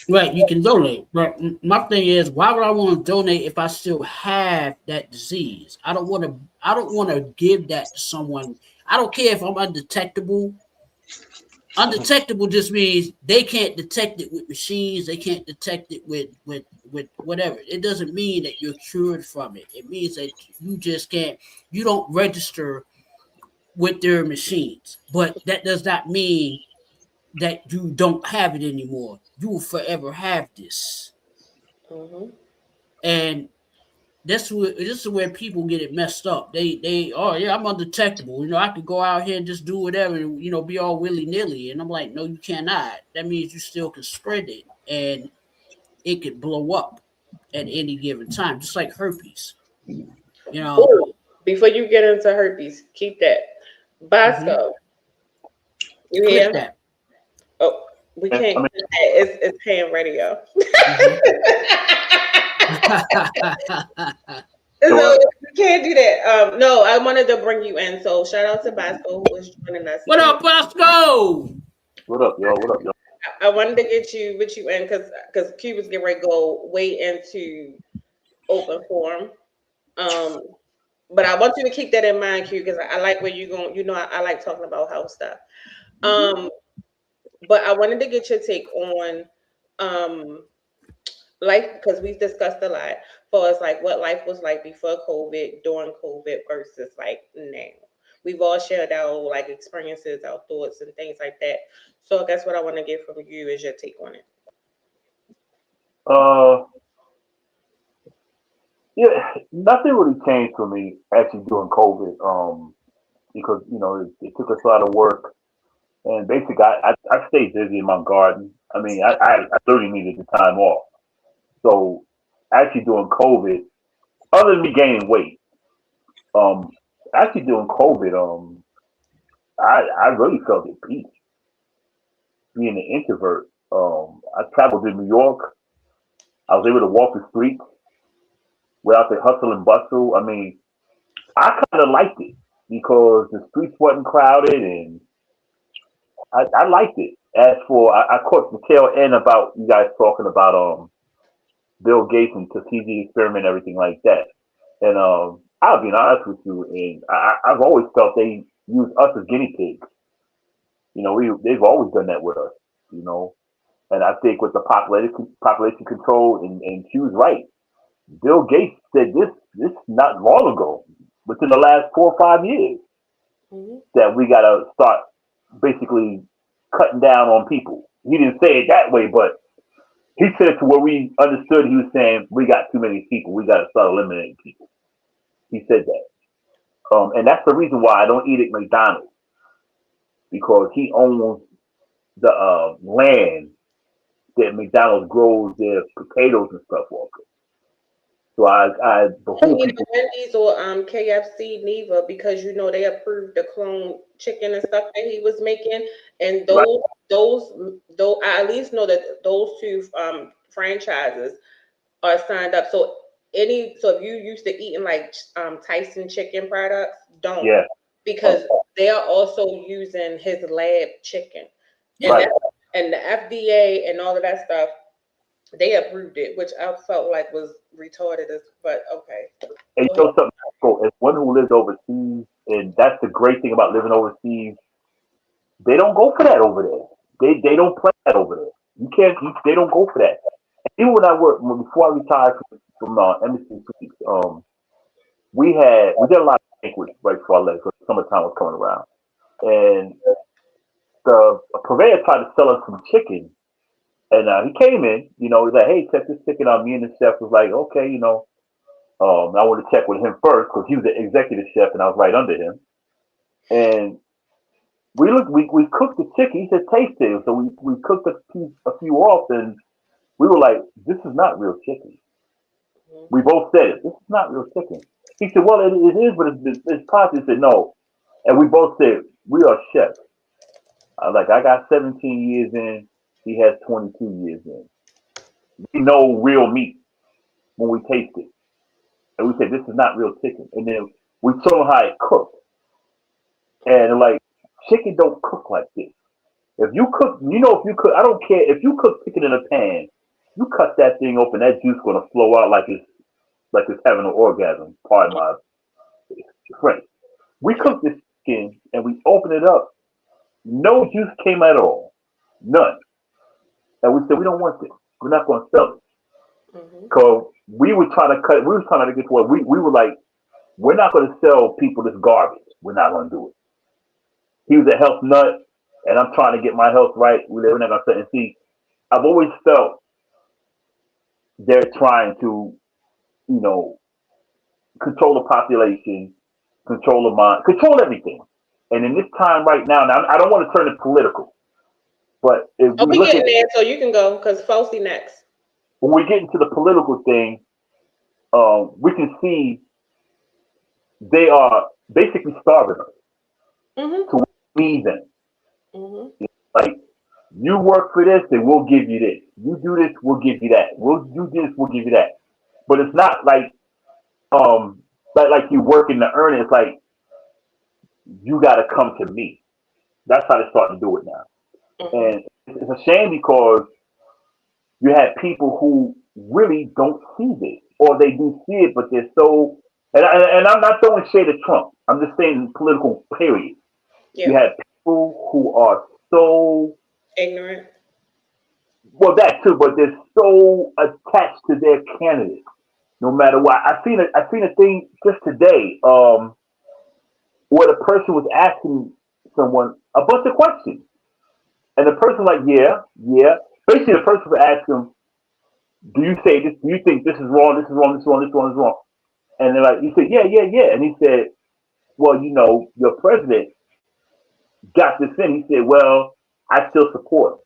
Right, you can donate. But my thing is, why would I want to donate if I still have that disease? I don't want to give that to someone. I don't care if I'm undetectable. Undetectable just means they can't detect it with machines. They can't detect it with whatever. It doesn't mean that you're cured from it. It means that you just can't. You don't register with their machines. But that does not mean that you don't have it anymore. You will forever have this. And this is where people get it messed up. They I'm undetectable. You know, I could go out here and just do whatever, and, you know, be all willy-nilly. And I'm like, no, you cannot. That means you still can spread it, and it could blow up at any given time, just like herpes. You know. Ooh, before you get into herpes, keep that. Bosco. You hear that? Oh, we can't. It's ham radio. So you can't do that. No, I wanted to bring you in. So shout out to Bosco who was joining us. What up, Bosco? What up, y'all? I wanted to get you in because Q was getting ready to go way into open forum. but I want you to keep that in mind, Q, because I like where you're going. You know, I like talking about house stuff. But I wanted to get your take on um life because we've discussed a lot for us, like what life was like before COVID, during COVID versus like now. We've all shared our like experiences, our thoughts, and things like that. So I guess what I want to get from you is your take on it. Uh, yeah, nothing really changed for me actually during COVID. Because it took us a lot of work, and basically I stayed busy in my garden. I mean, I literally needed the time off. So actually during COVID, other than me gaining weight, um, actually during COVID, I really felt at peace being an introvert. I traveled to New York. I was able to walk the streets without the hustle and bustle. I mean, I kind of liked it because the streets wasn't crowded, and I liked it. As for I caught the tail end about you guys talking about Bill Gates and Tuskegee experiment, and everything like that. And I'll be honest with you, and I've always felt they use us as guinea pigs. They've always done that with us. You know, and I think with the population control, and Q's right. Bill Gates said this not long ago, within the last 4 or 5 years, Mm-hmm. that we got to start basically cutting down on people. He didn't say it that way, but he said it to where we understood. He was saying we got too many people. We got to start eliminating people. He said that, and that's the reason why I don't eat at McDonald's, because he owns the land that McDonald's grows their potatoes and stuff off of. So I behoove Either people. Wendy's or KFC, neither, because you know they approved the clone chicken and stuff that he was making, and Right, those I at least know that those two franchises are signed up. So if you used to eating like Tyson chicken products, don't, yeah, because they are also using his lab chicken, and right. that and the FDA and all of that stuff, they approved it, which I felt like was retarded as, but okay. And Go you ahead. know something, so as one who lives overseas, and that's the great thing about living overseas, they don't go for that over there. They don't play that over there. They don't go for that. Even when before I retired from Embassy Suites, we did a lot of banquets right before I left because summertime was coming around, and the purveyor tried to sell us some chicken, and he came in, he's like, hey, check this chicken out. Me and the chef was like, okay, I wanted to check with him first because he was the executive chef and I was right under him. And we cooked the chicken. He said taste it. So we cooked a few off, and we were like, this is not real chicken. Mhm. We both said it. This is not real chicken. He said, well, it is, but it's possible. He said, no. And we both said, we are chefs. I was like, I got 17 years in. He has 22 years in. We know real meat when we taste it. And we said, this is not real chicken. And then we told him how it cooked. And like, chicken don't cook like this. If you cook, I don't care. If you cook chicken in a pan, you cut that thing open, that juice going to flow out like it's having an orgasm. Pardon my French. We cooked this chicken and we opened it up. No juice came at all. None. And we said, we don't want this. We're not going to sell it. Mhm. Because we were trying to get to where we were like, we're not going to sell people this garbage. We're not going to do it. He was a health nut, and I'm trying to get my health right. We're not going to sell it. And see, I've always felt they're trying to, you know, control the population, control the mind, control everything. And in this time right now, I don't want to turn it political, but if Oh, we we look getting at there, so you can go because Fousey next. when we get into the political thing, we can see they are basically starving us Mhm. to feed them. Mhm. Like, you work for this, then we'll give you this. You do this, we'll give you that. We'll do this, we'll give you that. But it's not um like you working to earn it. It's like you got to come to me. That's how they're starting to do it now. Mhm. And it's a shame because you have people who really don't see this, or they do see it, but they're so and I'm not throwing shade at Trump. I'm just saying political period. You Yeah. have people who are so Ignorant. well that too, but they're so attached to their candidate, no matter what. I seen a thing just today, where the person was asking someone a bunch of questions, and the person like, yeah, yeah. Basically, the person was asking him, do you say this? Do you think this is wrong? This is wrong. This is wrong. This one is wrong. And they're like, he said, yeah, yeah, yeah. And he said, well, your president got this in. He said, well, I still support him.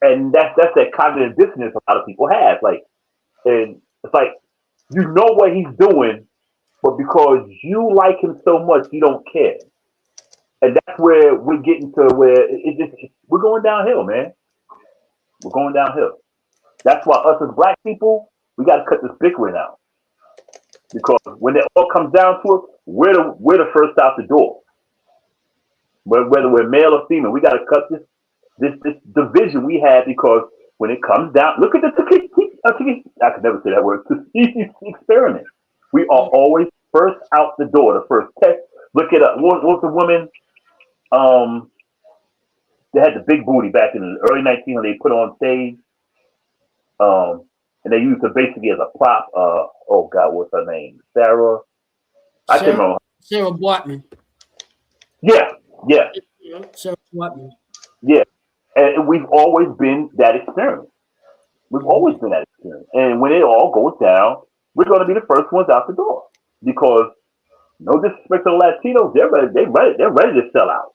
And that's that cognitive dissonance a lot of people have. Like, and it's like, you know what he's doing, but because you like him so much, you don't care. And that's where we're getting to where we're going downhill, man. We're going downhill. That's why us as black people, we got to cut this bickering out. Because when it all comes down to it, we're the first out the door. Whether we're male or female, we got to cut this division we have, because when it comes down, look at I could never say that word. Experiment. We are always first out the door, the first test. Look at what was the woman? They had the big booty back in the early 1900s. They put on stage, and they used her basically as a prop. Oh God, what's her name? Sarah. I can't remember. Sarah Baartman. Yeah. Sarah Baartman. Yeah, and we've always been that experiment. We've always been that experiment. And when it all goes down, we're going to be the first ones out the door. Because no disrespect to the Latinos, they're ready to sell out.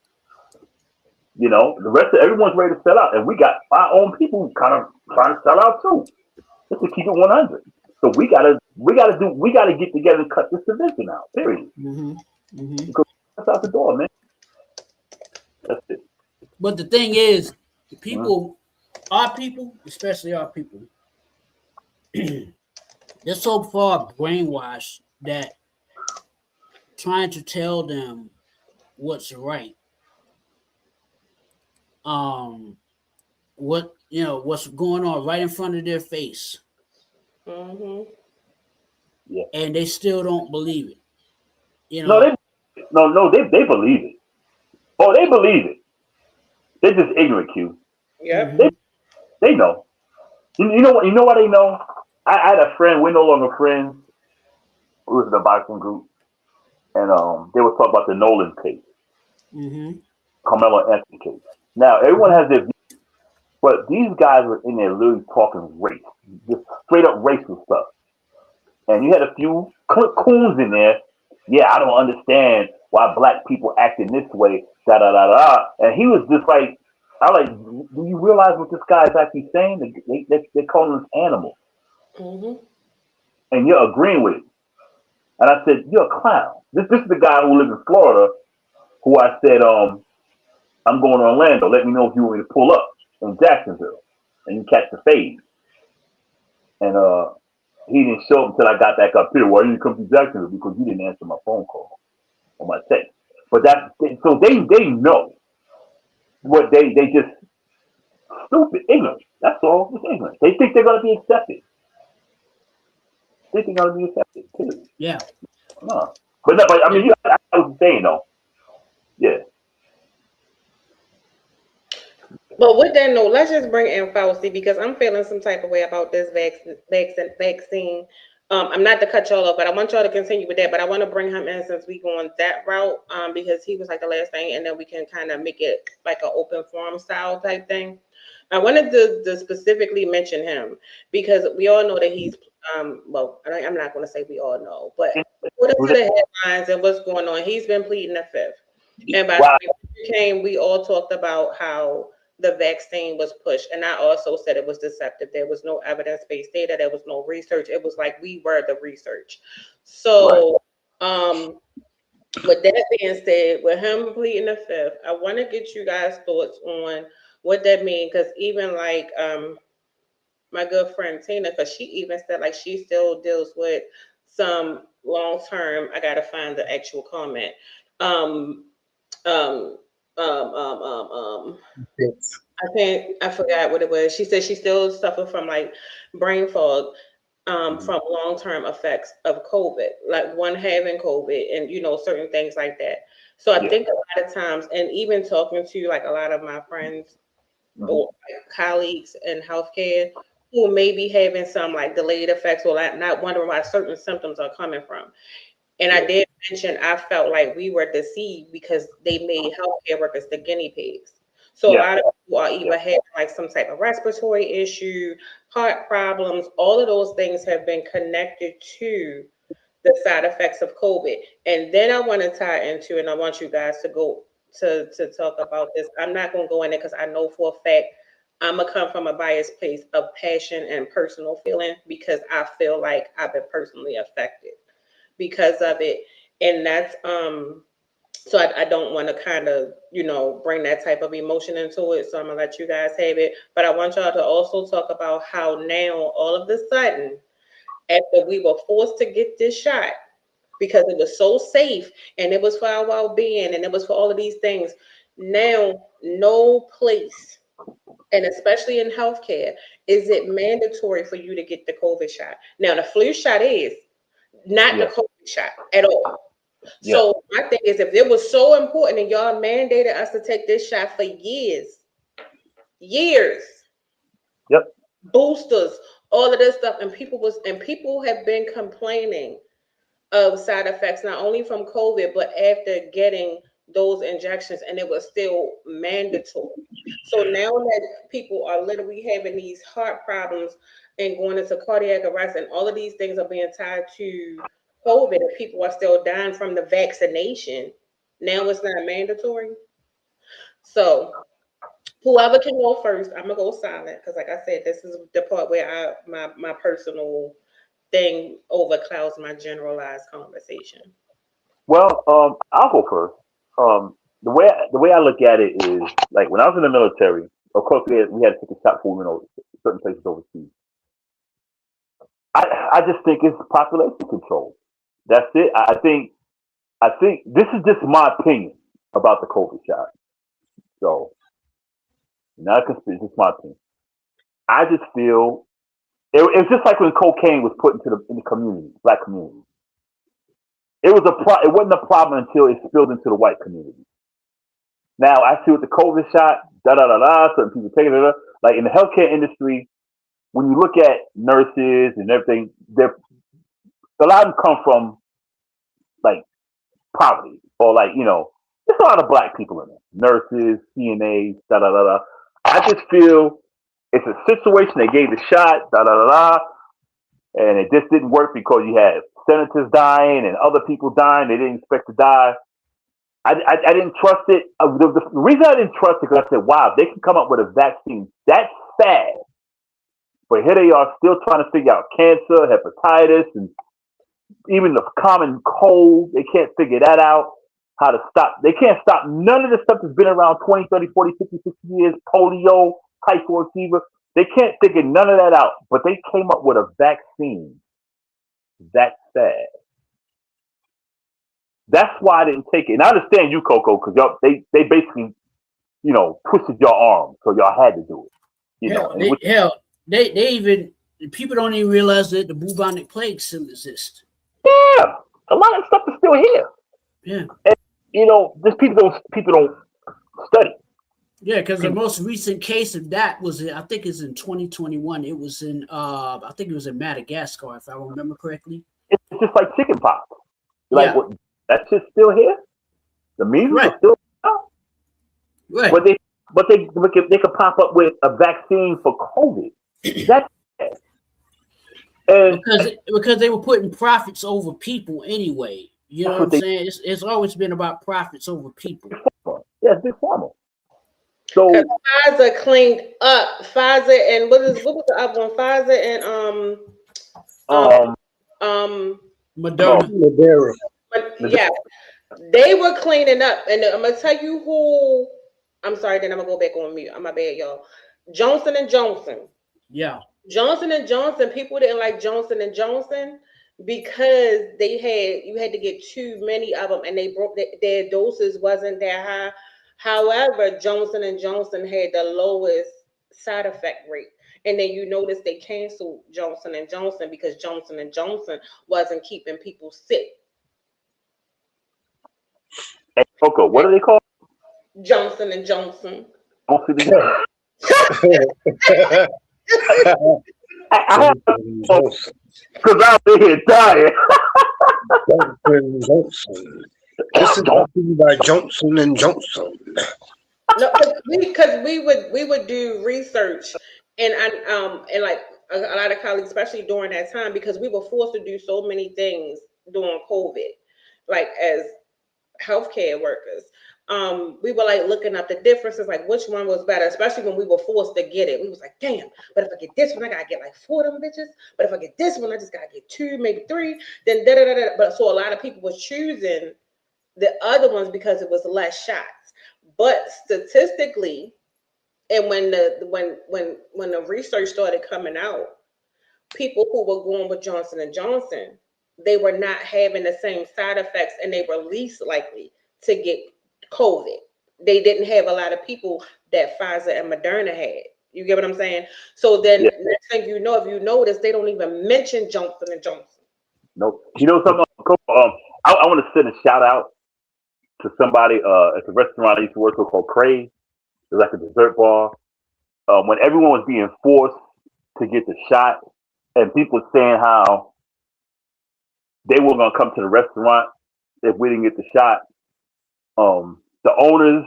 The rest of everyone's ready to sell out, and we got our own people kind of trying to sell out too. Just to keep it 100. So we gotta get together and cut this division out. Period. Because that's out the door, man. That's it. But the thing is, the people, our people, especially our people, they're so far brainwashed that trying to tell them what's right, what's going on right in front of their face, Yeah. and they still don't believe it. No, they believe it. Oh, they believe it. They're just ignorant, Q. Yeah. They know. You know why they know? I had a friend. We're no longer friends. We was in a boxing group, and they were talking about the Nolan case, Carmelo Anthony case. Now everyone has their views, but these guys were in there literally talking race, just straight up racial stuff. And you had a few coons in there. Yeah, I don't understand why black people act in this way. Da da da da. And he was just like, I'm like, do you realize what this guy is actually saying? They're calling us animals. And you're agreeing with it. And I said, you're a clown. This is the guy who lives in Florida, who I said, I'm going to Orlando. Let me know if you want me to pull up in Jacksonville and you catch the fade. And he didn't show up until I got back up here. Why didn't you come to Jacksonville? Because you didn't answer my phone call or my text. But so they know what they just stupid, ignorant. That's all. It's ignorant. They think they're going to be accepted. They think they're going to be accepted too. Yeah. No. But I mean, I was saying though. Yeah. But with that note, let's just bring in Fauci, because I'm feeling some type of way about this vaccine. I'm not to cut y'all off, but I want y'all to continue with that. But I want to bring him in since we go on that route, because he was like the last thing, and then we can kind of make it like an open forum style type thing. I wanted to specifically mention him because we all know that he's well, I'm not going to say we all know, but whatever the headlines and what's going on, he's been pleading the fifth. And by the time it came, we all talked about how the vaccine was pushed, and I also said it was deceptive. There was no evidence-based data. There was no research. It was like we were the research. So, with that being said, with him pleading the fifth, I want to get you guys' thoughts on what that means, because even like my good friend Tina, because she even said like she still deals with some long-term. I gotta find the actual comment. I forgot what it was. She said she still suffered from like brain fog. from long-term effects of COVID, like one having COVID and, certain things like that. So I think a lot of times, and even talking to like a lot of my friends or colleagues in healthcare who may be having some like delayed effects or like not wondering why certain symptoms are coming from. And I did mention I felt like we were deceived because they made healthcare workers the guinea pigs. So a lot of people are either having like some type of respiratory issue, heart problems. All of those things have been connected to the side effects of COVID. And then I want to tie into, and I want you guys to go to talk about this. I'm not going to go in there because I know for a fact I'm going to come from a biased place of passion and personal feeling because I feel like I've been personally affected because of it. And that's so I don't want to kind of bring that type of emotion into it, so I'm gonna let you guys have it, but I want y'all to also talk about how now all of a sudden after we were forced to get this shot because it was so safe and it was for our well-being and it was for all of these things, now no place, and especially in healthcare, is it mandatory for you to get the COVID shot. Now the flu shot is not the COVID shot at all. So my thing is, if it was so important and y'all mandated us to take this shot for years, boosters, all of this stuff, and people have been complaining of side effects not only from COVID but after getting those injections, and it was still mandatory. So now that people are literally having these heart problems and going into cardiac arrest, and all of these things are being tied to COVID, and people are still dying from the vaccination. Now it's not mandatory. So whoever can go first, I'm gonna go silent because, like I said, this is the part where my personal thing overclouds my generalized conversation. Well, I'll go first. The way I look at it is like when I was in the military. Of course, we had to take a shot for women certain places overseas. I just think it's population control. That's it. I think this is just my opinion about the COVID shot. So, not a conspiracy, it's just my opinion. I just feel it's just like when cocaine was put in the community, black community. It wasn't a problem until it spilled into the white community. Now I see with the COVID shot, certain people taking it up. Like in the healthcare industry, when you look at nurses and everything, a lot of them come from like poverty or like, there's a lot of black people in it. Nurses, CNAs, I just feel it's a situation they gave the shot, and it just didn't work because you had senators dying and other people dying. They didn't expect to die. I didn't trust it. The reason I didn't trust it because I said, wow, they can come up with a vaccine that's fast. But here they are still trying to figure out cancer, hepatitis, and even the common cold. They can't figure that out, how to stop. They can't stop none of the stuff that's been around 20, 30, 40, 50, 60 years, polio, typhoid fever. They can't figure none of that out. But they came up with a vaccine that's fast. That's why I didn't take it. And I understand you, Coco, because they basically, twisted your arm, so y'all had to do it. They even people don't even realize that the bubonic plague still exists. Yeah, a lot of stuff is still here. Yeah, and just people don't study. Yeah, because the most recent case of that was I think it's in 2021. It was in I think it was in Madagascar, if I remember correctly. It's just like chickenpox. What, that shit's still here. The measles are still out. Right. But they could pop up with a vaccine for COVID. That's and because they were putting profits over people anyway. You know what I'm saying? It's always been about profits over people. Yeah, it's big pharma. So Pfizer cleaned up. Pfizer and what was the other one? Pfizer and Moderna. Yeah, they were cleaning up, and I'm gonna tell you who. I'm sorry, then I'm gonna go back on mute. I'm my bad, y'all. Johnson and Johnson. Yeah. Johnson and Johnson. People didn't like Johnson and Johnson because you had to get too many of them, and they broke their doses wasn't that high. However, Johnson and Johnson had the lowest side effect rate. And then you notice they canceled Johnson and Johnson because Johnson and Johnson wasn't keeping people sick. Hey, Coco, what are they called? Johnson and Johnson. I because I'm here dying. Johnson. This is brought to you by Johnson and Johnson. No, because we would do research, and like a lot of colleagues, especially during that time, because we were forced to do so many things during COVID, like as healthcare workers. We were like looking up the differences, like which one was better, especially when we were forced to get it. We was like, damn, but if I get this one, I gotta get like 4 of them bitches. But if I get this one, I just gotta get 2, maybe 3. Then da da da da. But so a lot of people was choosing the other ones because it was less shots. But statistically, and when the research started coming out, people who were going with Johnson and Johnson, they were not having the same side effects, and they were least likely to get COVID. They didn't have a lot of people that Pfizer and Moderna had. You get what I'm saying? So then, next thing you know, if you notice, they don't even mention Johnson and Johnson. Nope. You know something? I want to send a shout out to somebody at the restaurant I used to work with called Crave. It was like a dessert bar. When everyone was being forced to get the shot, and people were saying how they were going to come to the restaurant if we didn't get the shot. The owners,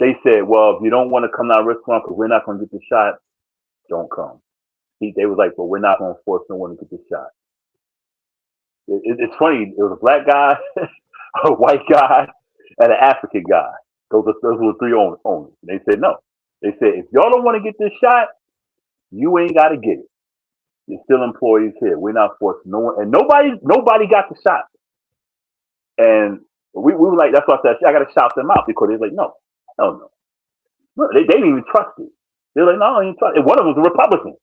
they said, well, if you don't want to come to our restaurant because we're not going to get the shot, don't come. They was like, well, we're not going to force no one to get the shot. It's funny. It was a black guy, a white guy, and an African guy. Those were the 3 owners. They said no. They said, if y'all don't want to get this shot, you ain't got to get it. You're still employees here. We're not forcing no one. And nobody got the shot. And we were like, that's why I said, I got to shout them out, because they're like, no. They didn't even trust it. They're like, no, I ain't trust it. And one of them was a Republican.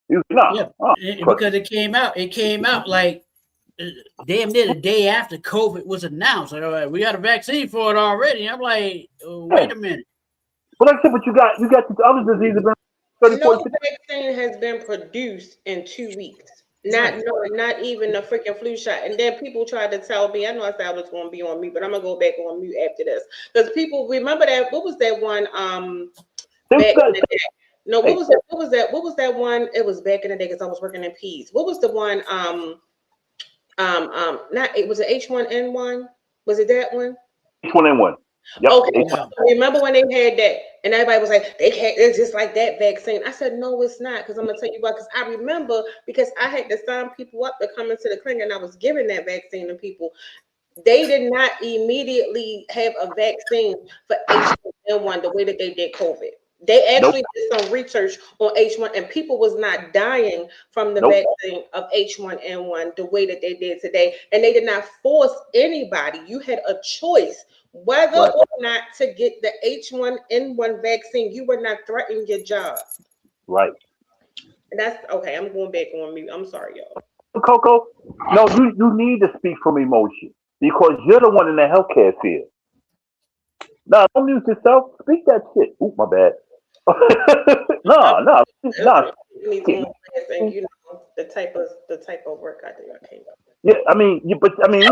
He was like, no. Yeah, because it came out like damn near the day after COVID was announced. Like, all right, we got a vaccine for it already. I'm like, wait a minute. But like I said, but you got the other diseases. No vaccine has been produced in 2 weeks. Not even a freaking flu shot. And then people tried to tell me, I know I said I was going to be on mute, but I'm going to go back on mute after this. Because people remember that, what was that one back in the day? No, what was that one? It was back in the day because I was working in Peas. What was the one, was it H1N1? Was it that one? H1N1. Yep. Okay. So remember when they had that, and everybody was like, it's just like that vaccine. I said, no, it's not, because I'm gonna tell you why. Because I remember, because I had to sign people up to come into the clinic, and I was giving that vaccine to people. They did not immediately have a vaccine for H1N1 the way that they did COVID. They actually did some research on H1, and people was not dying from the vaccine of H1N1 the way that they did today. And they did not force anybody. You had a choice whether or not to get the H1N1 vaccine. You were not threatening your job. Right. And that's okay. I'm going back on mute. I'm sorry, y'all. Coco, no, you need to speak from emotion, because you're the one in the healthcare field. No, don't mute yourself. Speak that shit. Ooh, my bad. No. You know, the type of work I do. I can't. Yeah, I mean, you know what I mean.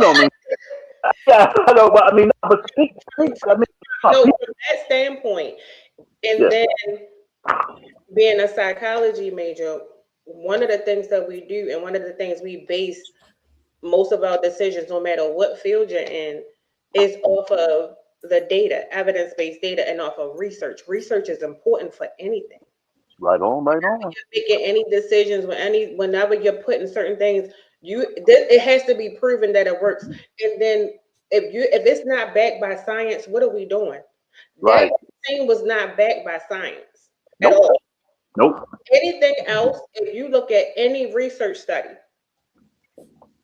Yeah, I know, but I mean, but speak. I mean, no, from that standpoint, and then being a psychology major, one of the things that we do, and one of the things we base most of our decisions, no matter what field you're in, is off of the data, evidence-based data, and off of research. Research is important for anything. Right on. You're making any decisions whenever you're putting certain things, it has to be proven that it works. And then if it's not backed by science, what are we doing? Right. That thing was not backed by science at all. Nope. Anything else, if you look at any research study,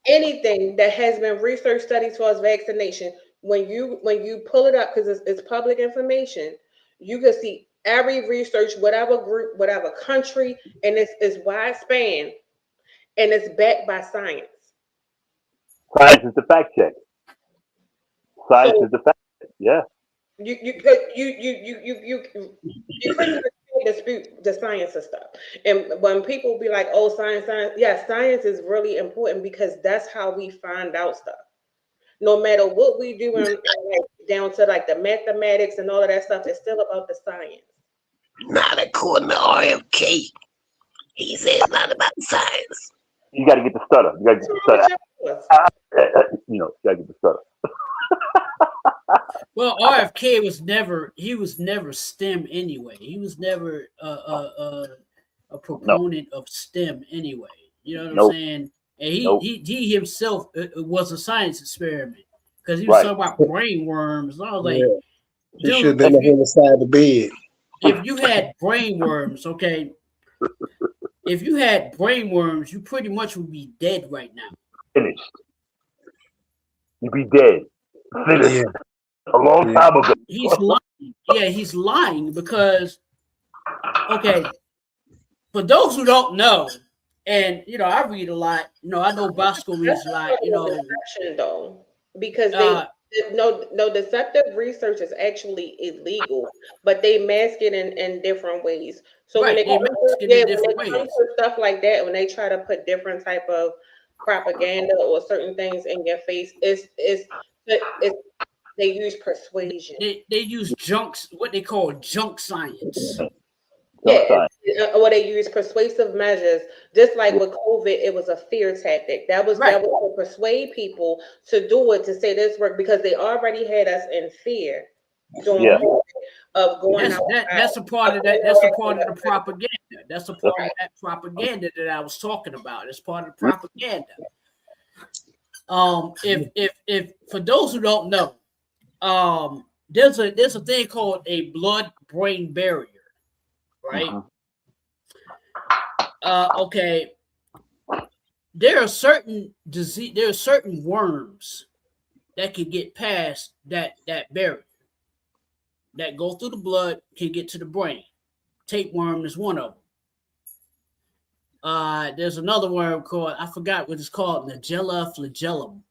anything that has been research studies towards vaccination, when you pull it up, because it's public information, you can see every research, whatever group, whatever country, and it's widespan, and it's backed by science. Science is the fact check. Science is the fact check. Yeah. You couldn't say dispute the science of stuff. And when people be like, "Oh, science," yeah, science is really important because that's how we find out stuff. No matter what we do, like, down to like the mathematics and all of that stuff, it's still about the science. Not according to RFK. He says it's not about science. You got to get the stutter. You got to get the stutter. You know, you got to get the stutter. Well, RFK was never STEM anyway. He was never a proponent of STEM anyway. You know what I'm saying? And he himself was a science experiment because he was talking about brain worms. And I was like, he should have been on the side of the bed. If you had brain worms, okay. If you had brain worms, you pretty much would be dead right now. Finished. You'd be dead. Finished. Yeah. A long time ago. He's lying. Yeah, he's lying because, okay, for those who don't know, and you know, I read a lot. You know, I know Bosco reads a lot. You know, though, because no deceptive research is actually illegal, but they mask it in different ways. So when it comes to stuff like that, when they try to put different type of propaganda or certain things in your face, they use persuasion. They use what they call junk science. Yeah, or they use persuasive measures, just like with COVID, it was a fear tactic. That was to persuade people to do it, to say this work, because they already had us in fear of going out. That's a part of that. That's a part of the propaganda. That's a part of that propaganda that I was talking about. It's part of the propaganda. If for those who don't know, there's a thing called a blood-brain barrier. Right. Okay. There are certain worms that can get past that barrier, that go through the blood, can get to the brain. Tapeworm is one of them. There's another worm called, I forgot what it's called, Nigella flagellum,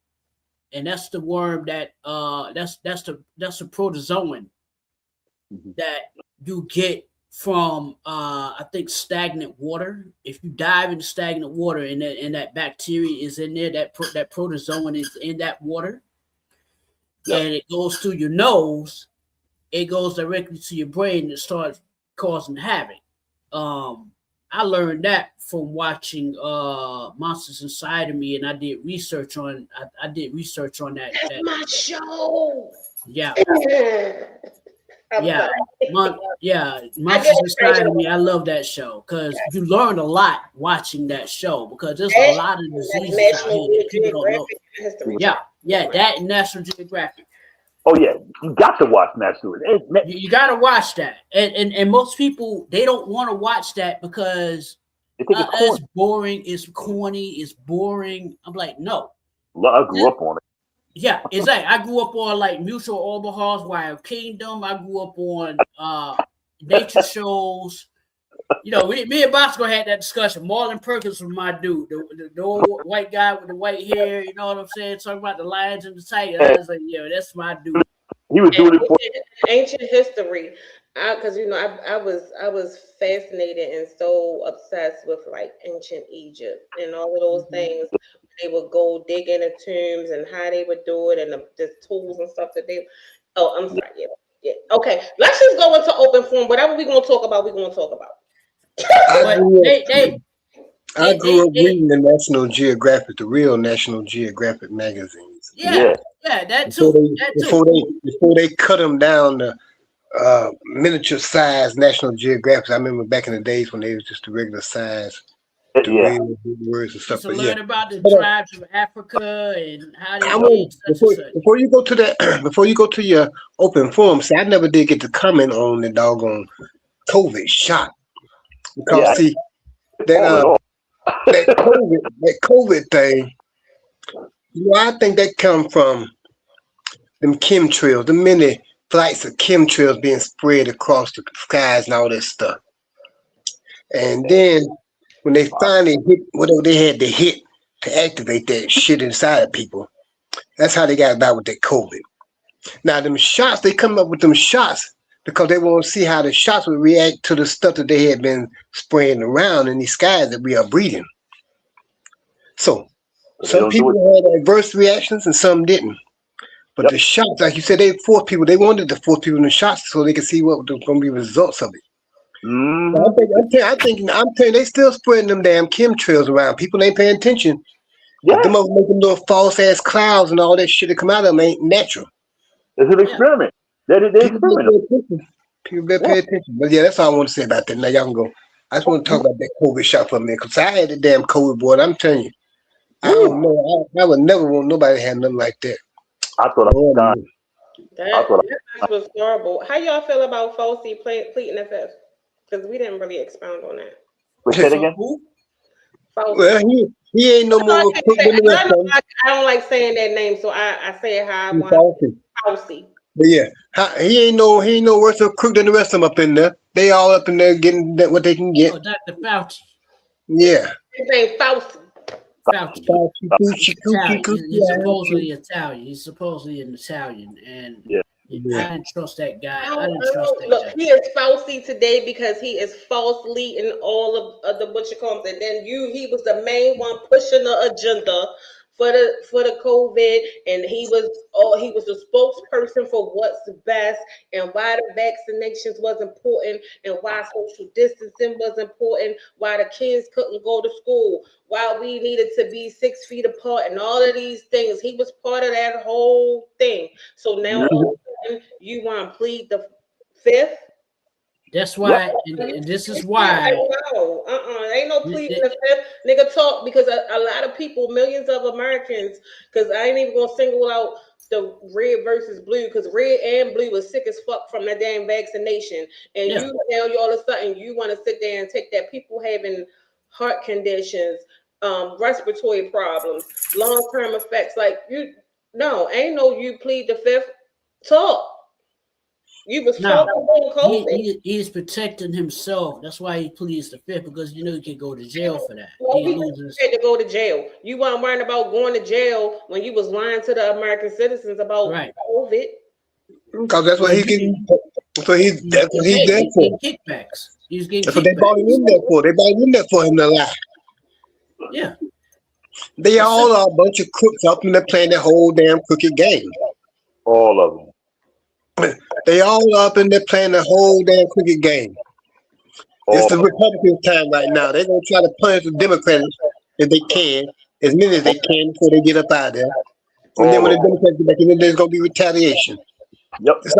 and that's the worm that that's the protozoan that you get from I think stagnant water. If you dive into stagnant water and that bacteria is in there, that protozoan is in that water, and it goes through your nose, it goes directly to your brain and it starts causing havoc. I learned that from watching Monsters Inside of Me, and I did research on that. That's my show. Yeah. Monsters Inside of Me. I love that show because you learn a lot watching that show, because there's a lot of diseases out here that people don't know. Yeah, that and National Geographic. Oh yeah, you got to watch National. You got to watch that, and most people, they don't want to watch that because it's boring, it's corny, it's boring. I'm like, no. I grew up on it. Yeah, exactly. I grew up on like Mutual Omaha's Wild Kingdom. I grew up on nature shows. You know, me and Bosco had that discussion. Marlon Perkins was my dude, the old white guy with the white hair. You know what I'm saying? Talking about the lions and the tigers. I was like, yeah, that's my dude. He was doing it for ancient history, because you know I was fascinated and so obsessed with like ancient Egypt and all of those things. They would go dig into tombs and how they would do it, and the tools and stuff that they. Oh, I'm sorry. Yeah. Okay, let's just go into open forum. Whatever we're gonna talk about, we're gonna talk about. I grew up reading the National Geographic, the real National Geographic magazines. Yeah, that too. Before they cut them down to miniature size National Geographic. I remember back in the days when they was just the regular size. Words and stuff. To learn about the tribes of Africa and how they before you go to that, before you go to your open forum, see, I never did get to comment on the doggone COVID shot, because see that COVID thing. You know, I think that come from them chemtrails, the many flights of chemtrails being spread across the skies and all that stuff, and then. When they finally hit whatever they had to hit to activate that shit inside of people, that's how they got about with that COVID. Now, them shots, they come up with them shots because they want to see how the shots would react to the stuff that they had been spraying around in these skies that we are breathing. So They some don't do people had adverse reactions and some didn't. But Yep. the shots, like you said, they forced people. They wanted to force people in the shots so they could see what was going to be results of it. Mhm. I'm telling you, they still spreading them damn chemtrails around. People ain't paying attention. Yeah, Them mother making little false ass clouds and all that shit that come out of them ain't natural. it's an experiment. They People better experiment. pay attention. People better pay attention. But yeah, that's all I want to say about that. Now y'all can go. I just want to talk about that COVID shot for a minute because I had the damn COVID boy. And I'm telling you, I don't know. I would never want nobody to have nothing like that. I thought I was dying. That was horrible. How y'all feel about Fauci pleading the fifth? Because we didn't really expound on that. Wait, say it again. Who? Fauci. Well, he ain't no more crook than the rest of them. I don't like saying that name, so I say it how I want. Fauci. Fauci. But yeah, he ain't no worse of a crook than the rest of them up in there. They all up in there getting what they can get. Oh, Dr. Fauci. Yeah. His name Fauci. Fauci. Fauci, Italian. He's yeah. supposedly Italian. He's supposedly an Italian, and Yeah. I didn't trust that guy. I didn't No, trust that look, guy. he is Fauci today because he is falsely in all of the butcher combs, and then he was the main one pushing the agenda for the COVID, and he was the spokesperson for what's best and why the vaccinations was important and why social distancing was important, why the kids couldn't go to school, why we needed to be 6 feet apart, and all of these things. He was part of that whole thing. So now all of a sudden you want to plead the fifth? That's why, and this is why. No, ain't no pleading the fifth. Nigga, talk, because a lot of people, millions of Americans, because I ain't even gonna single out the red versus blue, because red and blue was sick as fuck from that damn vaccination. And Yeah. you now you all of a sudden you want to sit there and take that people having heart conditions, respiratory problems, long-term effects. Like ain't no you plead the fifth. Talk. You was talking about COVID. He is protecting himself. That's why he pleads the fifth, because you know he can go to jail for that. Well, He he loses. had to go to jail. You weren't worrying about going to jail when you was lying to the American citizens about COVID. Because that's what he's getting. That's what he's there for. Getting kickbacks. He's getting That's what they brought him in there for. They brought him in there for him to lie. Yeah. They all are a bunch of crooks up in there playing that whole damn crooked game. All of them. They all up in there playing the whole damn cricket game. It's the Republicans' time right now. They're gonna try to punish the Democrats if they can, as many as they can before they get up out of there. And then when the Democrats get back in, there's gonna be retaliation. Yep. It's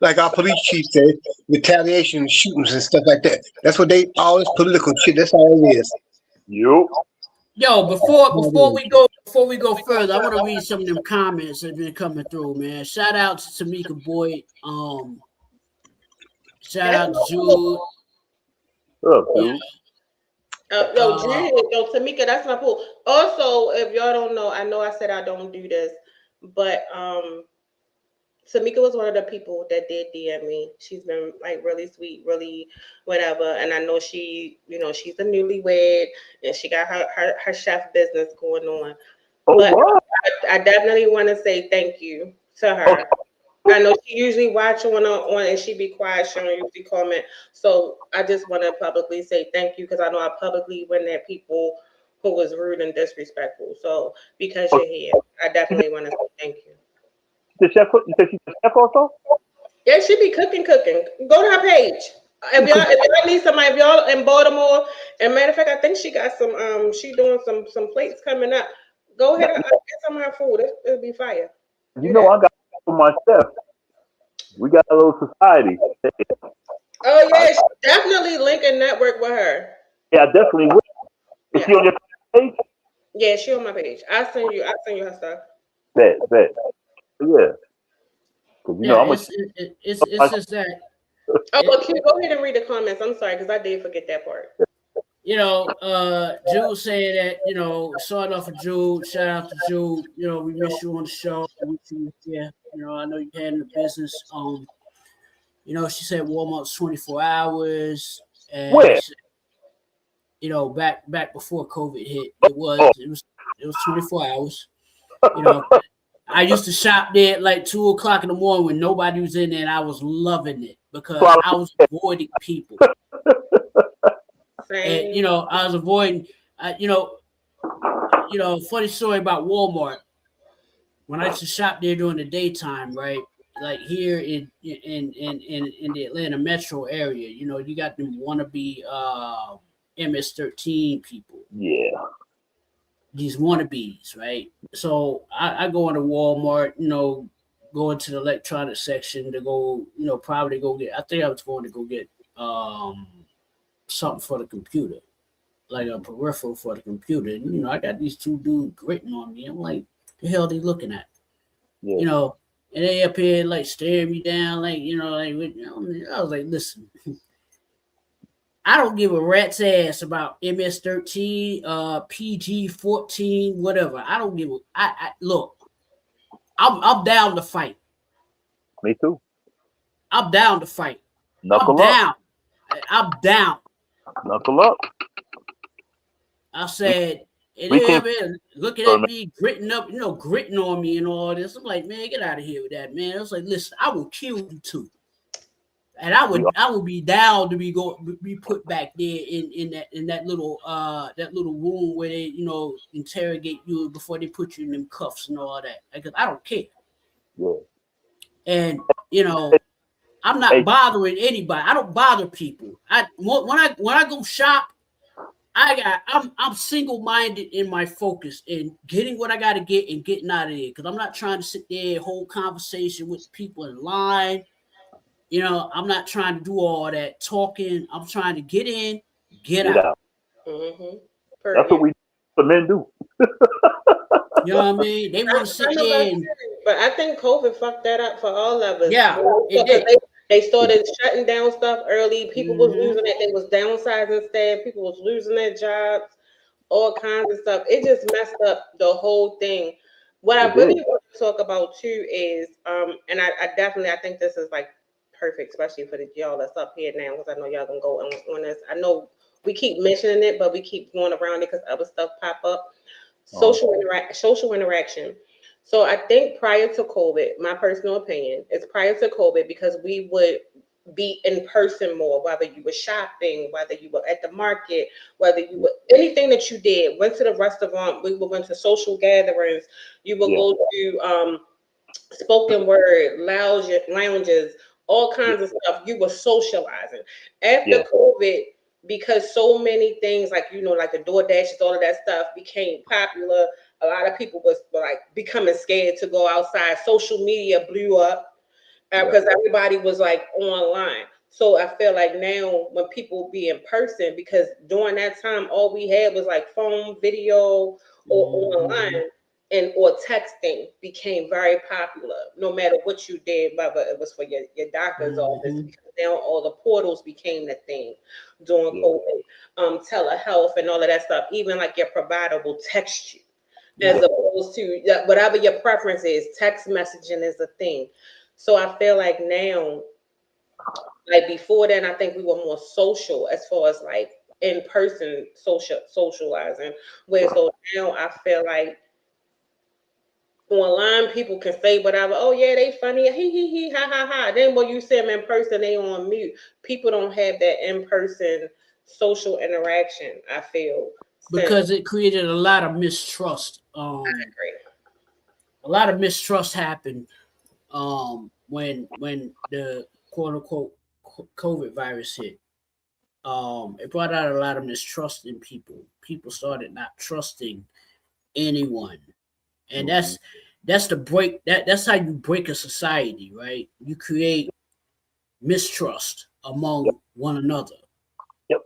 like our police chief said, retaliation, shootings and stuff like that. That's what all this political shit. That's all it is. You. Yo, before we go further, I want to read some of them comments that have been coming through, man. Shout out to Tamika Boyd. Shout out to Jude. Jude? Tamika, that's my pool. Also, if y'all don't know, I know I said I don't do this, but Tamika was one of the people that did DM me. She's been like really sweet, really whatever. And I know she's a newlywed and she got her chef business going on. But I definitely want to say thank you to her. I know she usually watch on and she be quiet, she don't usually comment. So I just want to publicly say thank you, because I know I publicly went at people who was rude and disrespectful. So because you're here, I definitely want to say thank you. You said she's a chef also? Yeah, she be cooking. Go to her page. If y'all need somebody, if y'all in Baltimore, and matter of fact, I think she got some. She doing some plates coming up. Go ahead and get some of her food. It'll be fire. You know, I got for my chef. We got a little society. Oh yeah, definitely link and network with her. Yeah, I definitely will. Is she on your page? Yeah, she on my page. I'll send you her stuff. Bet. Yeah. It's just that. Oh, Q, go ahead and read the comments. I'm sorry, because I did forget that part. Jude saying that, starting off with Jude, shout out to Jude. We miss you on the show. Yeah, I know you had in the business. She said Walmart's 24 hours. And where? Back before COVID hit, it was 24 hours. I used to shop there at like 2 o'clock in the morning when nobody was in there, and I was loving it because Well, I was avoiding people. Same. And I was avoiding. Funny story about Walmart. When I used to shop there during the daytime, right? Like here in the Atlanta metro area, you got them wannabe MS-13 people. Yeah. These wannabes, right? So I go into Walmart, go into the electronics section to go, probably go get. I think I was going to go get something for the computer, like a peripheral for the computer. And I got these two dudes gritting on me. I'm like, the hell they looking at? Yeah. And they up here like staring me down, like I was like, listen. I don't give a rat's ass about MS-13, PG-14, whatever. I don't give a. I look. I'm down to fight. Me too. I'm down to fight. Knuckle up. I'm down. Knuckle up. I said, looking at me, gritting on me and all this. I'm like, man, get out of here with that, man. I was like, listen, I will kill you too. And I would be down to be put back there in that little room where they interrogate you before they put you in them cuffs and all that, because I don't care. Yeah. And I'm not bothering anybody. I don't bother people. When I go shop, I'm single-minded in my focus and getting what I got to get and getting out of there, because I'm not trying to sit there and hold conversation with people in line. I'm not trying to do all that talking. I'm trying to get in, get out. Mm-hmm. That's what the men do. You know what I mean? They want to sit there. But I think COVID fucked that up for all of us. Yeah, it did. They started shutting down stuff early. People was losing it. They was downsizing staff. People was losing their jobs. All kinds of stuff. It just messed up the whole thing. What I really want to talk about too is, and I think this is like perfect, especially for the y'all that's up here now, because I know y'all gonna go on this. I know we keep mentioning it, but we keep going around it because other stuff pop up. Social interaction. So I think prior to COVID, my personal opinion is prior to COVID, because we would be in person more, whether you were shopping, whether you were at the market, whether you were anything that you did, went to the restaurant, we would went to social gatherings, you would go to spoken word lounges, all kinds of stuff. You were socializing. After COVID, because so many things like like the DoorDashes, all of that stuff became popular, a lot of people was like becoming scared to go outside. Social media blew up because everybody was like online. So I feel like now when people be in person, because during that time all we had was like phone, video, or online, or texting became very popular. No matter what you did, whether it was for your doctor's office, because now all the portals became the thing during COVID, telehealth and all of that stuff. Even like your provider will text you, as opposed to whatever your preference is. Text messaging is a thing. So I feel like now, like before then, I think we were more social as far as like in person socializing. Where so now I feel like online people can say whatever. Oh yeah, they funny. He ha ha ha. Then when you see them in person, they on mute. People don't have that in person social interaction, I feel, because it created a lot of mistrust. I agree. A lot of mistrust happened when the quote unquote COVID virus hit. It brought out a lot of mistrust in people. People started not trusting anyone, and that's the break. That's how you break a society, right? You create mistrust among one another. Yep.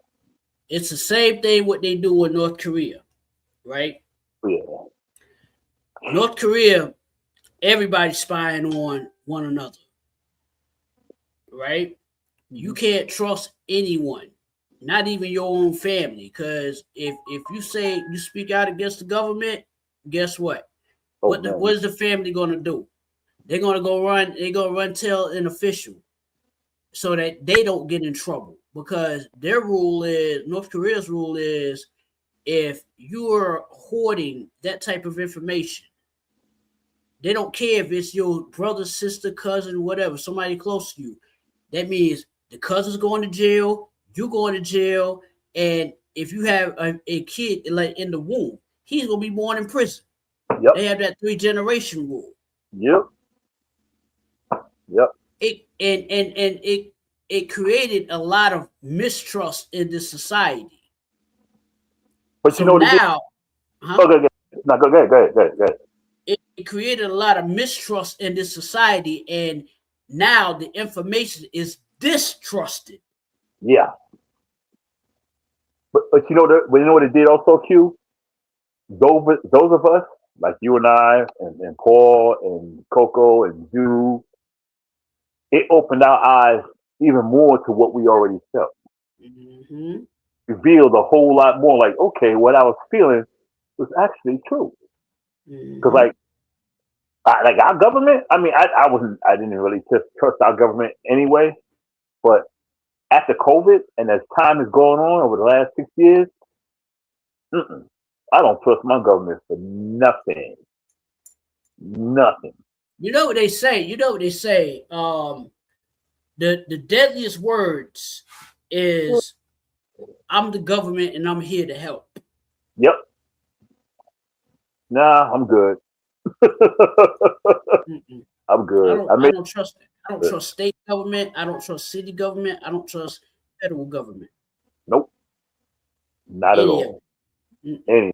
It's the same thing what they do in North Korea, right? Yeah. North Korea, everybody's spying on one another, right? You can't trust anyone, not even your own family, because if you say you speak out against the government, guess what? What is the family going to do? They're going to go run. They're going to run tell an official so that they don't get in trouble, because their rule is, North Korea's rule is, if you're hoarding that type of information, They don't care if it's your brother, sister, cousin, whatever, somebody close to you. That means the cousin's going to jail, you going to jail, and if you have a kid like in the womb, he's gonna be born in prison. Yep. They have that 3-generation rule. Yep. Yep. It created a lot of mistrust in this society. But So you know what now, Okay. No, go ahead. it created a lot of mistrust in this society, and now the information is distrusted. Yeah. But you know what it did also, Q? Those of us, like you and I and Paul and Coco and Jew, it opened our eyes even more to what we already felt. Mm-hmm. Revealed a whole lot more, like, okay, what I was feeling was actually true. Because like our government, I mean, I didn't really trust our government anyway, but after COVID and as time is going on over the last 6 years, I don't trust my government for nothing. Nothing. You know what they say? The deadliest words is, "I'm the government and I'm here to help." Yep. Nah, I'm good. I'm good. I don't trust it. I don't trust state government. I don't trust city government. I don't trust federal government. Nope. Not at all. Any.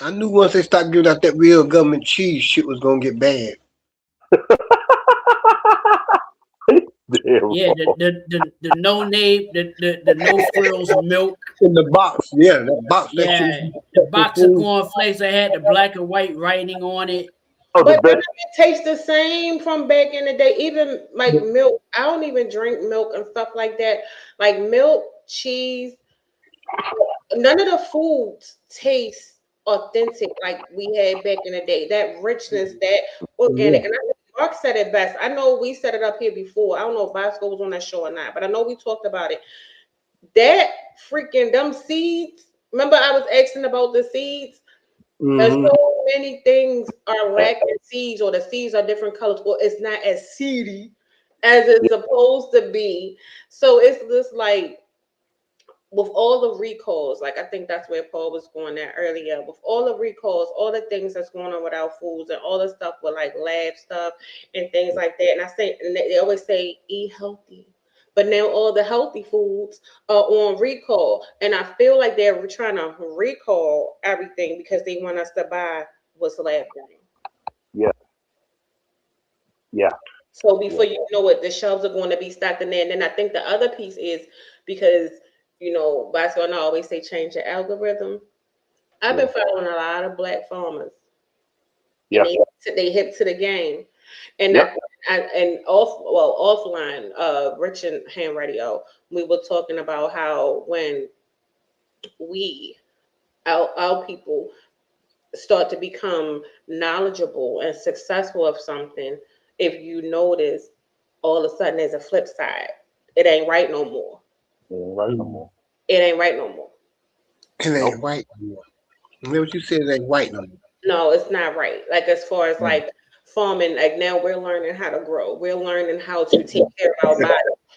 I knew once they stopped giving out that real government cheese, shit was gonna get bad. Yeah, the no name, the no frills milk in the box. Yeah, that box. Yeah, the box of cornflakes that had the black and white writing on it. Oh, but it tastes the same from back in the day. Even like milk, I don't even drink milk and stuff like that. Like milk, cheese, none of the foods taste authentic like we had back in the day. That richness, that organic. And I think Mark said it best. I know we set it up here before. I don't know if Bosco was on that show or not, but I know we talked about it. That freaking them seeds. Remember, I was asking about the seeds. There's so many things are lacking seeds, or the seeds are different colors, or it's not as seedy as it's supposed to be. So it's just like with all the recalls, like I think that's where Paul was going there earlier. With all the recalls, all the things that's going on with our foods, and all the stuff with like lab stuff and things like that. And I say, and they always say, eat healthy. But now all the healthy foods are on recall. And I feel like they're trying to recall everything because they want us to buy what's lab grown. Yeah. Yeah. So before you know it, the shelves are going to be stocked in there. And then I think the other piece is because, you know, Bosco and I always say change the algorithm. I've been following a lot of Black farmers. Yeah. They hip to the game. And offline, Rich and Ham Radio, we were talking about how when our people start to become knowledgeable and successful of something, if you notice, all of a sudden there's a flip side. It ain't right no more. It ain't right no more. It ain't right no more. It ain't right no more. Remember what you said? It ain't right no more. No, it's not right. Like as far as like farming, like now we're learning how to grow. We're learning how to take care of our body.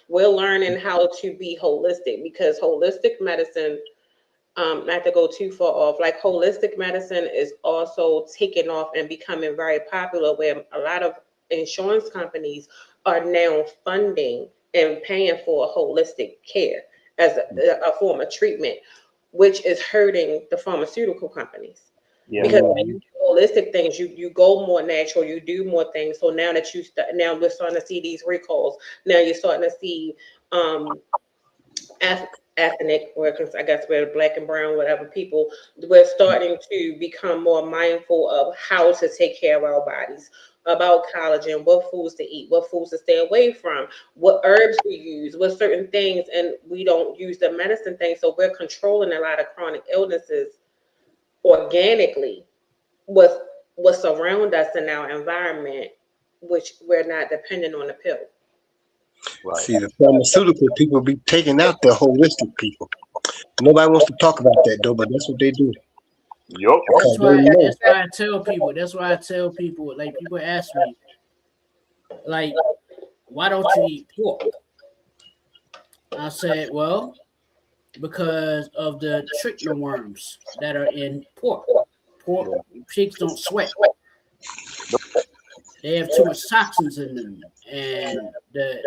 We're learning how to be holistic, because holistic medicine, not to go too far off, like holistic medicine is also taking off and becoming very popular, where a lot of insurance companies are now funding and paying for holistic care as a form of treatment, which is hurting the pharmaceutical companies. Yeah. Because when you do holistic things, you go more natural, you do more things. So now that now we're starting to see these recalls. Now you're starting to see ethnic workers, I guess we're Black and brown, whatever people, we're starting to become more mindful of how to take care of our bodies, about collagen, what foods to eat, what foods to stay away from, what herbs we use, what certain things, and we don't use the medicine thing. So we're controlling a lot of chronic illnesses organically with what's around us in our environment, which we're not dependent on the pill. Right. See, the pharmaceutical people be taking out the holistic people. Nobody wants to talk about that though, but that's what they do. Yup. That's why, They know. that's why I tell people. That's why I tell people. Like people ask me, like, why don't you eat pork? I said, well, because of the trichina worms that are in pork. Pork pigs don't sweat. They have too much toxins in them, and the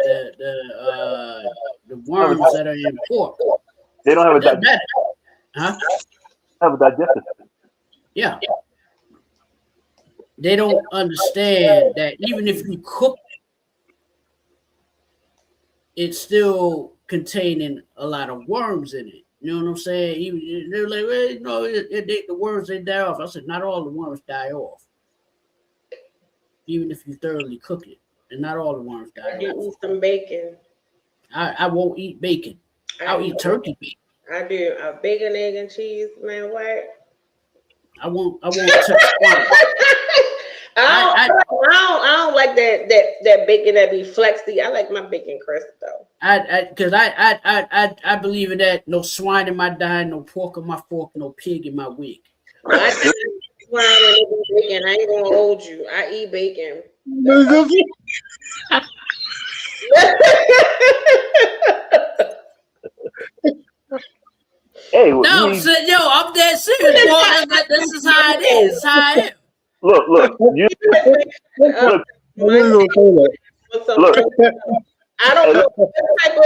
worms that are in pork. They don't have a Doesn't digestive. matter. Huh? Have a digestive. Yeah. They don't understand that even if you cook it's still containing a lot of worms in it. You know what I'm saying? Even they're like, well, you know, the worms they die off. I said, not all the worms die off. Even if you thoroughly cook it, and not all the worms die You off. eat some bacon. I won't eat bacon. I'll eat turkey bacon. I do bacon, egg, and cheese. Man, what? I won't touch swine. I don't like that bacon that be flexy. I like my bacon crisp though. Because I believe in that. No swine in my dine, no pork in my fork, no pig in my wig. I bacon. I ain't gonna hold you. I eat bacon. Hey, No, I'm dead serious, boy. This is how it is. It's how I am. look. You look. Look. I don't know what type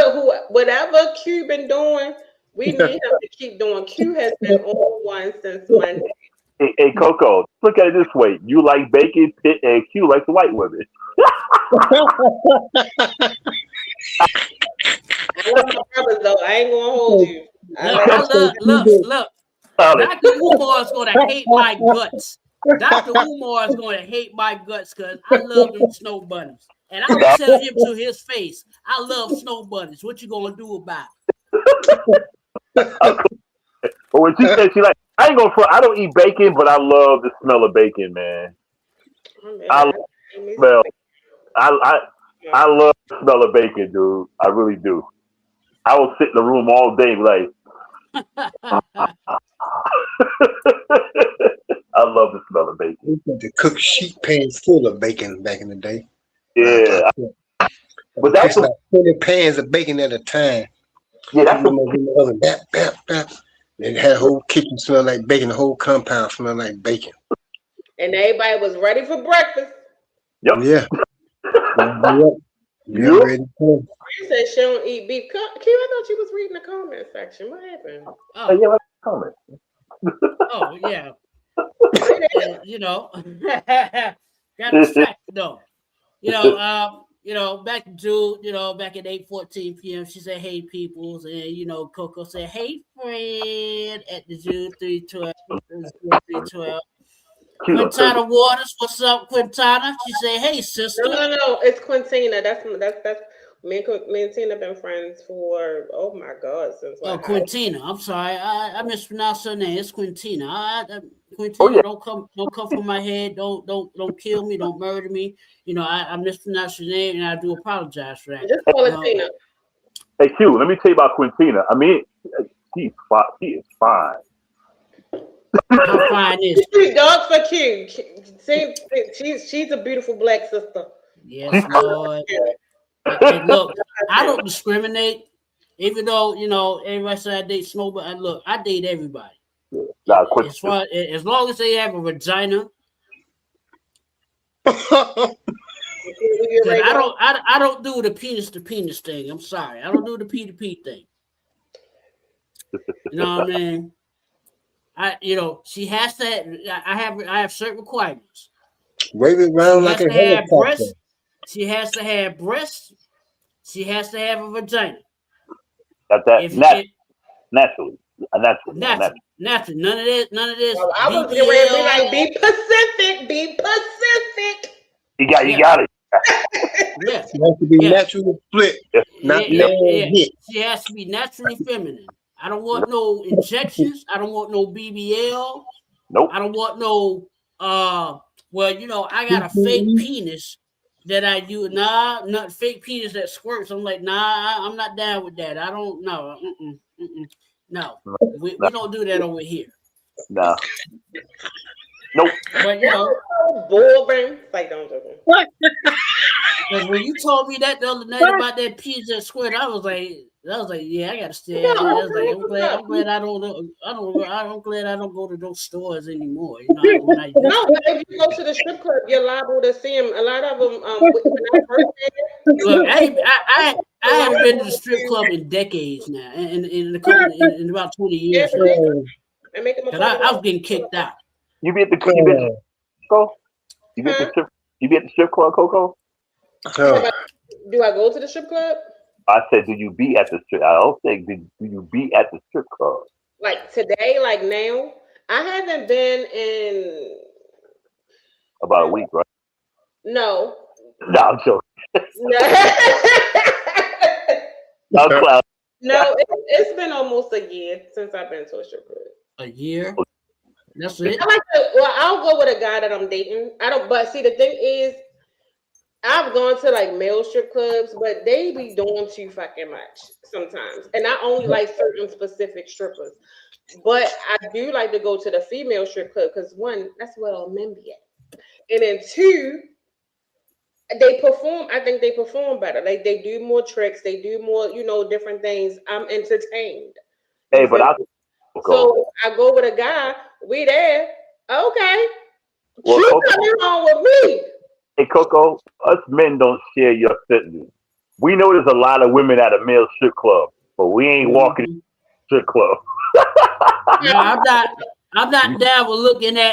of whatever Q been doing. We need him to keep doing. Q has been on one since Monday. Hey, Coco, look at it this way. You like bacon, and Q likes white women. I love my brothers though. I ain't gonna hold you. Look. Dr. Umar is gonna hate my guts. Dr. Umar is gonna hate my guts because I love them snow bunnies. And I will tell him to his face, I love snow bunnies. What you gonna do about it? But when she said she like, I ain't gonna front. I don't eat bacon, but I love the smell of bacon, man. I love the smell. I love the smell of bacon, dude. I really do. I will sit in the room all day like. I love the smell of bacon. We used to cook sheet pans full of bacon back in the day. Yeah, but that's like 20 pans of bacon at a time. yeah. That's in the oven. Bap. And had the whole kitchen smell like bacon. The whole compound smell like bacon. And everybody was ready for breakfast. Yep. Yeah. Yep. Ready for You said she don't eat beef. Q, I thought you was reading the comment section. What happened? Oh, yeah, let's comment. Oh yeah. And, you know, got distracted though. You know, back in June, back at 8:14 p.m., she said, "Hey, peoples," and Coco said, "Hey, friend," at the June 312. Quintana Waters, what's up, Quintana? She said, "Hey, sister." No, it's Quintina. That's me and Tina been friends for since like Quintina. I'm sorry, I mispronounced her name. It's Quintina. Quintina, don't come for my head. Don't kill me. Don't murder me. I mispronounced your name, and I do apologize for that. Just call it Tina. Hey Q, let me tell you about Quintina. I mean, she is fine. How fine is She's dog for Q. She's a beautiful black sister. Yes, Lord. And look, I don't discriminate. Even though everybody say I date snow, but look, I date everybody. As long as they have a vagina. I don't do the penis to penis thing. I'm sorry, I don't do the P to P thing. You know what I mean? She has to. I have certain requirements. Wave it around like a helicopter. She has to have breasts. She has to have a vagina. Naturally. None of this. Well, I was getting ready to be like, be Pacific. You got it. Yeah. She has to be naturally split, not hit. She has to be naturally feminine. I don't want no injections. I don't want no BBL. Nope. I don't want no. I got a fake penis that I use. Nah, not fake penis that squirts. I'm like, nah, I'm not down with that. I don't know. No, we don't do that over here. Nah. Nope. But you know, So boring. Like, don't do it. because when you told me that the other night about that pizza squid, I was like, yeah, I gotta stay. No, I was like, I'm glad I don't go to those stores anymore. You know, when I No, but if you go to the strip club, you're liable to see them. A lot of them. When I first look, I haven't been to the strip club in decades now, in about 20 years. Now. and make them a 'Cause I was getting kicked out. You be at the Coco? You be at the strip? You be at the strip club, Coco? Do I go to the strip club? I said, do you be at the strip? I don't think. Do you be at the strip club? Like today, like now, I haven't been in. About a week, right? No. No, I'm joking. No, I'm clown. no, it's been almost a year since I've been to a strip club. A year. That's it. I like to, well, I'll go with a guy that I'm dating. I don't, but see, the thing is, I've gone to like male strip clubs, but they be doing too fucking much sometimes. And I only like certain specific strippers. But I do like to go to the female strip club because one, that's where all men be at. And then two, they perform, I think they perform better. Like they do more tricks, they do more, you know, different things. I'm entertained. Hey, but So I go with a guy, we there, okay. Well, You coming home with me. Hey, Coco, us men don't share your sentiment. We know there's a lot of women at a male strip club, but we ain't walking in a strip club. No, I'm not down with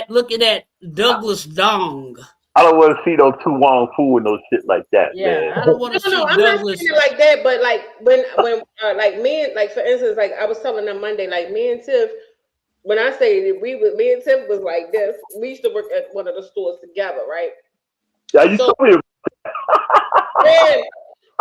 looking at Douglas Dong. I don't want to see no Tu Wong Fu and no shit like that, Yeah, man. I don't want to see No, I'm Douglas. not saying it like that, but like when like me and like for instance, like I was telling them Monday, like me and Tiff, when I say that me and Tiff was like this, we used to work at one of the stores together, right? Yeah, you So- told me. Yeah.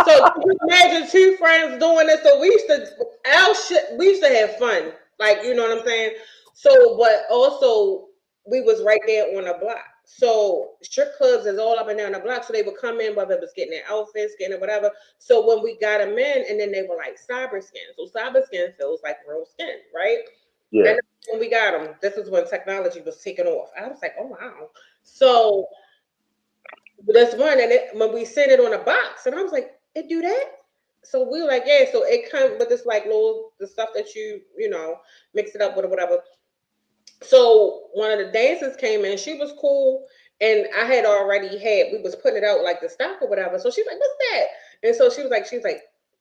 So can you imagine two friends doing this? So we used to have fun. Like, you know what I'm saying? So, but also we was right there on the block. So strip clubs is all up and down the block. So they would come in, whether it was getting their outfits, getting whatever. So when we got them in, and then they were like cyber skin. So cyber skin feels like real skin, right? Yeah. And when we got them, this is when technology was taking off. I was like, oh wow. So that's one, and when we sent it on a box, and I was like, it do that? So we were like, yeah. So it comes with this like little the stuff that you know mix it up with or whatever. So one of the dancers came in, she was cool, and I had already we was putting it out like the stock or whatever. So she's like, what's that? And so she was like,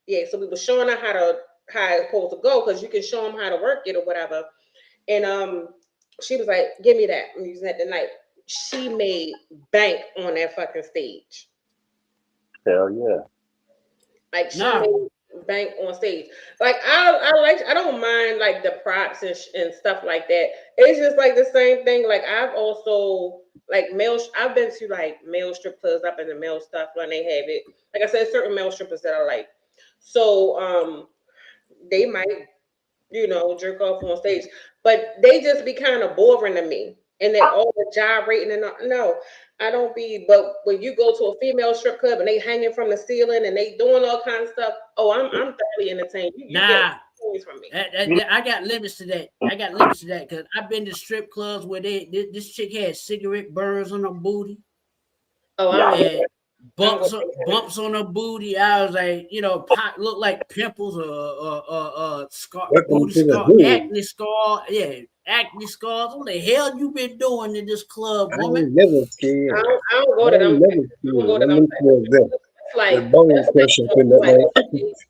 yeah. So we were showing her how it's supposed to go because you can show them how to work it or whatever. And she was like, give me that. I'm using that tonight. She made bank on that fucking stage. Hell yeah. Like she made bank on stage. Like I don't mind like the props and stuff like that. It's just like the same thing. Like I've also like I've been to like male strip clubs, I've been to male stuff when they have it. Like I said, certain male strippers that I like. So they might, you know, jerk off on stage, but they just be kind of boring to me. And then all the gyrating and no, I don't be. But when you go to a female strip club and they hanging from the ceiling and they doing all kinds of stuff, I'm thoroughly entertained. You get stories from me. I got limits to that. Because I've been to strip clubs where this chick had cigarette burns on her booty. Oh, yeah. Bumps on her booty. I was like, you know, look like pimples or scar, booty scar, acne scar. Yeah, acne scars. What the hell you been doing in this club, woman? I never scared. I don't go to them. Like the bone crushers in that.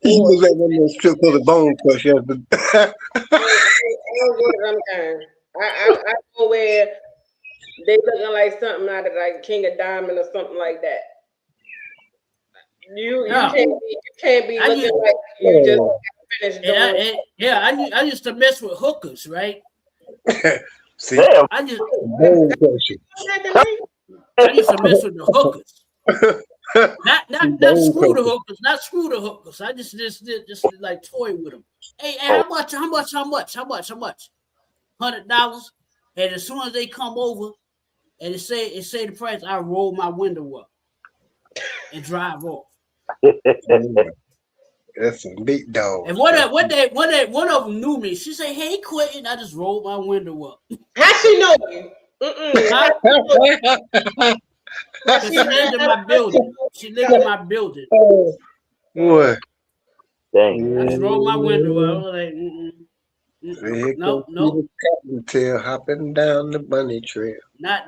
You look like one of those strip club bone crushers. I don't go to them kind. I go where they looking like something out of like King of Diamond or something like that. You can't be looking like you just finished doing. I used to mess with hookers, right? See, I used bone crushing. to mess with the hookers. Not screw the hookers. I just like toy with them. Hey, how much? $100. And as soon as they come over and it say the price, I roll my window up and drive off. That's a big dog. And one of them knew me. She said, "Hey, Quentin." I just rolled my window up. How she know you? She lived in my building. She lived in my building. Boy. Dang. I just rolled my window up. I was like, no. Tail hopping down the bunny trail. Not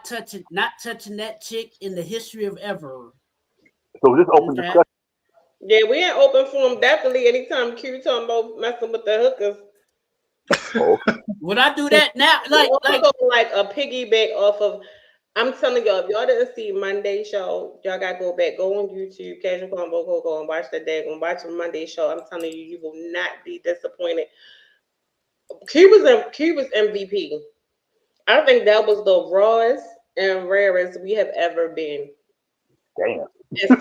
touching that chick in the history of ever. So this open Okay. discussion. Yeah, we ain't open for him definitely anytime Q talking about messing with the hookers. Oh, Would I do that now? Like a piggyback off of. I'm telling y'all, if y'all didn't see Monday show, y'all gotta go back, go on YouTube, Casual Combo, go and watch the Monday show. I'm telling you, you will not be disappointed. Q was MVP. I think that was the rawest and rarest we have ever been. damn. And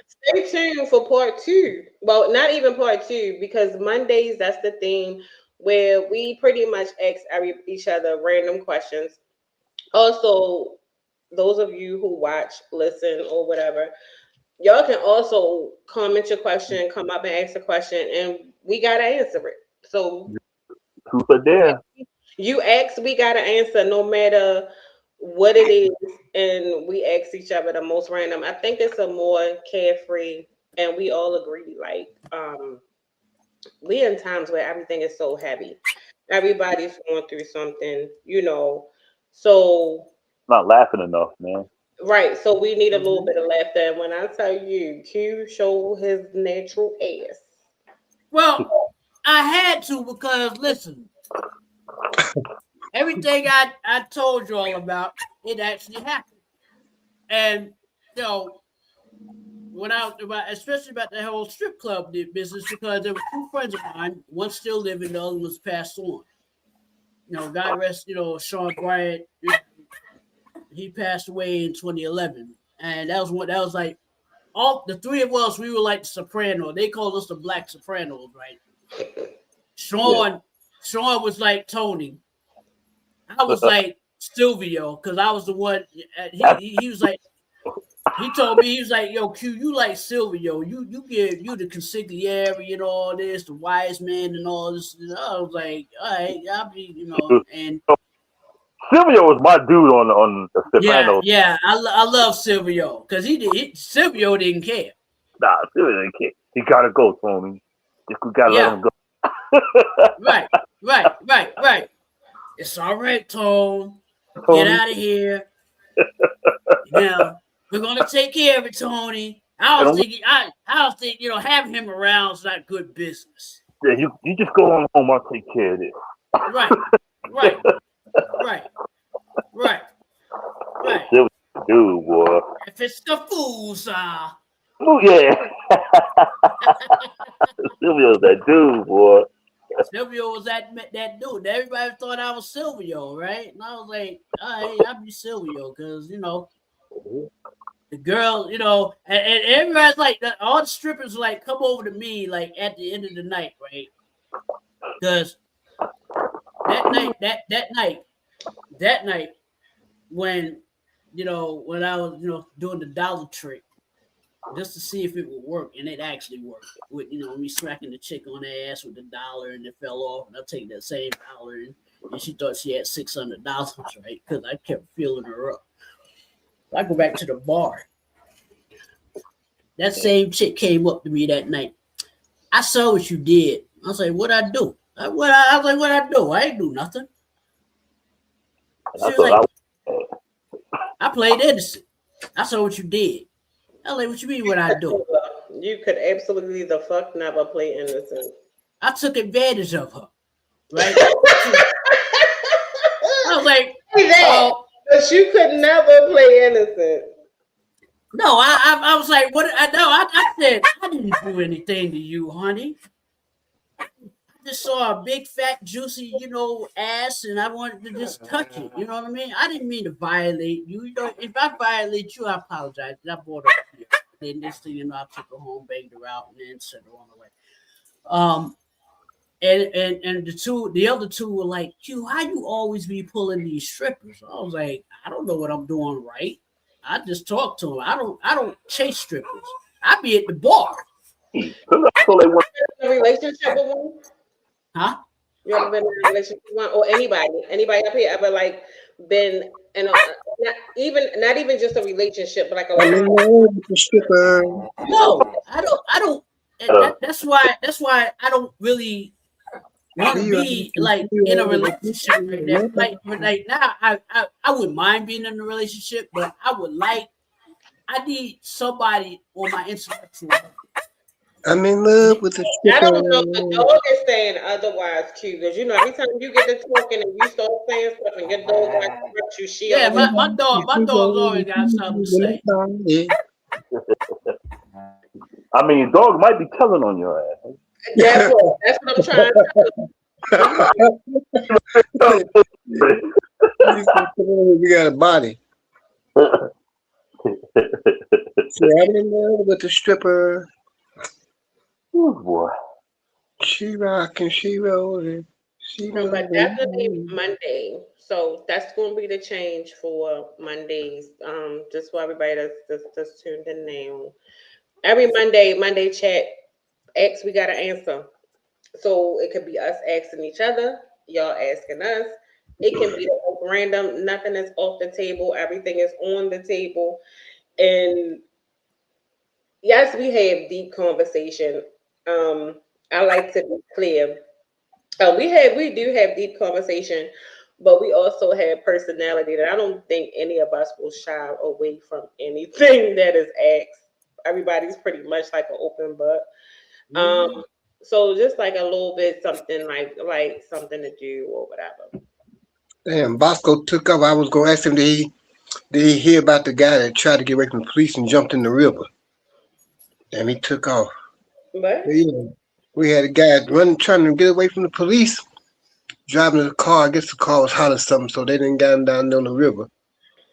stay tuned for part 2. Well, not even part 2, because Mondays, that's the theme where we pretty much ask each other random questions. Also, those of you who watch, listen, or whatever, y'all can also comment your question, come up and ask a question, and we gotta answer it. So Truth or dare. you ask, we gotta answer no matter what it is, and we ask each other the most random. I think it's a more carefree, and we all agree, like, we in times where everything is so heavy. Everybody's going through something, so Not laughing enough, man. right. So we need a little bit of laughter. And when I tell you, Q show his natural ass. well, I had to because listen, everything I told you all about, it actually happened. And when especially about the whole strip club business, because there were 2 friends of mine, one still living, the other was passed on. God rest, Sean Bryant, he passed away in 2011. And that was like all the 3 of us, we were like the Soprano. They called us the Black Sopranos, right? Sean was like Tony. I was like Silvio, because I was the one. He was like, he told me, he was like, "Yo, Q, you like Silvio? You the consigliere and all this, the wise man and all this." And I was like, "All right, I'll be, and." Silvio was my dude on the Sopranos. Yeah, I love Silvio because Silvio didn't care. Nah, Silvio didn't care. He gotta go, Tony. Just we gotta let him go. Right. It's all right, Tone. Get out of here. Now we're gonna take care of it, Tony. I was thinking, having him around is not good business. Yeah, you just go on home. I'll take care of this. Right. Silvio, dude, boy. If it's the fools, Oh yeah. Silvio's that dude, boy. Silvio was that dude. Everybody thought I was Silvio, right? And I was like, all right, I'll be Silvio because the girl, and everybody's like, all the strippers like come over to me like at the end of the night, right? Because that night when when I was doing the dollar trick just to see if it would work, and it actually worked with me smacking the chick on the ass with the dollar and it fell off, and I take that same dollar and she thought she had $600, right? Because I kept filling her up. I go back to the bar. That same chick came up to me that night. I saw what you did. I was like, "What'd I do?" I was like, "What'd I do? I ain't do nothing." She was like, "I played innocent. I saw what you did." I was like, "What you mean what I do?" You could absolutely the fuck never play innocent. I took advantage of her, right? I was like, but you could never play innocent. No, I was like, what? I said, I didn't do anything to you, honey. I just saw a big, fat, juicy, ass, and I wanted to just touch it. You know what I mean? I didn't mean to violate you. If I violate you, I apologize. I brought her up here. Then this thing, I took her home, banged her out, and then sent her on the way. And the other two were like, "Q, how you always be pulling these strippers?" I was like, "I don't know what I'm doing right. I just talk to them. I don't chase strippers. I be at the bar. So they want. In a relationship with one? Huh? You ever been in a relationship with one, or anybody up here ever like been in a not even just a relationship, but like a I'm in love with the stripper. No, I don't. That's why I don't really want to She be like in a relationship right now. Like now, I wouldn't mind being in a relationship, but I need somebody on my intellectual level. I'm in love with the I stripper. don't know. The dog is saying otherwise, Q. Because every time you get to talking and you start saying stuff, and your dog like correct you, she Yeah, always my dog's always got something to say. I mean, dog might be telling on your ass. That's what I'm trying to We got a body. So I'm in love with the stripper. Oh boy. She rockin', she rollin'. She do. But definitely rollin'. Monday. So that's going to be the change for Mondays. Just for everybody that's tuned in now. Every Monday chat X we got to answer. So it could be us asking each other, y'all asking us. It can be random. Nothing is off the table. Everything is on the table. And yes, we have deep conversation. I like to be clear. We do have deep conversation, but we also have personality that I don't think any of us will shy away from anything that is asked. Everybody's pretty much like an open book. So just like a little bit something like something to do or whatever. Damn, Bosco took up. I was gonna ask him, did he hear about the guy that tried to get away from the police and jumped in the river? Damn, he took off. But Yeah. We had a guy running, trying to get away from the police, driving the car. I guess the car was hot or something, so they didn't get him down there on the river.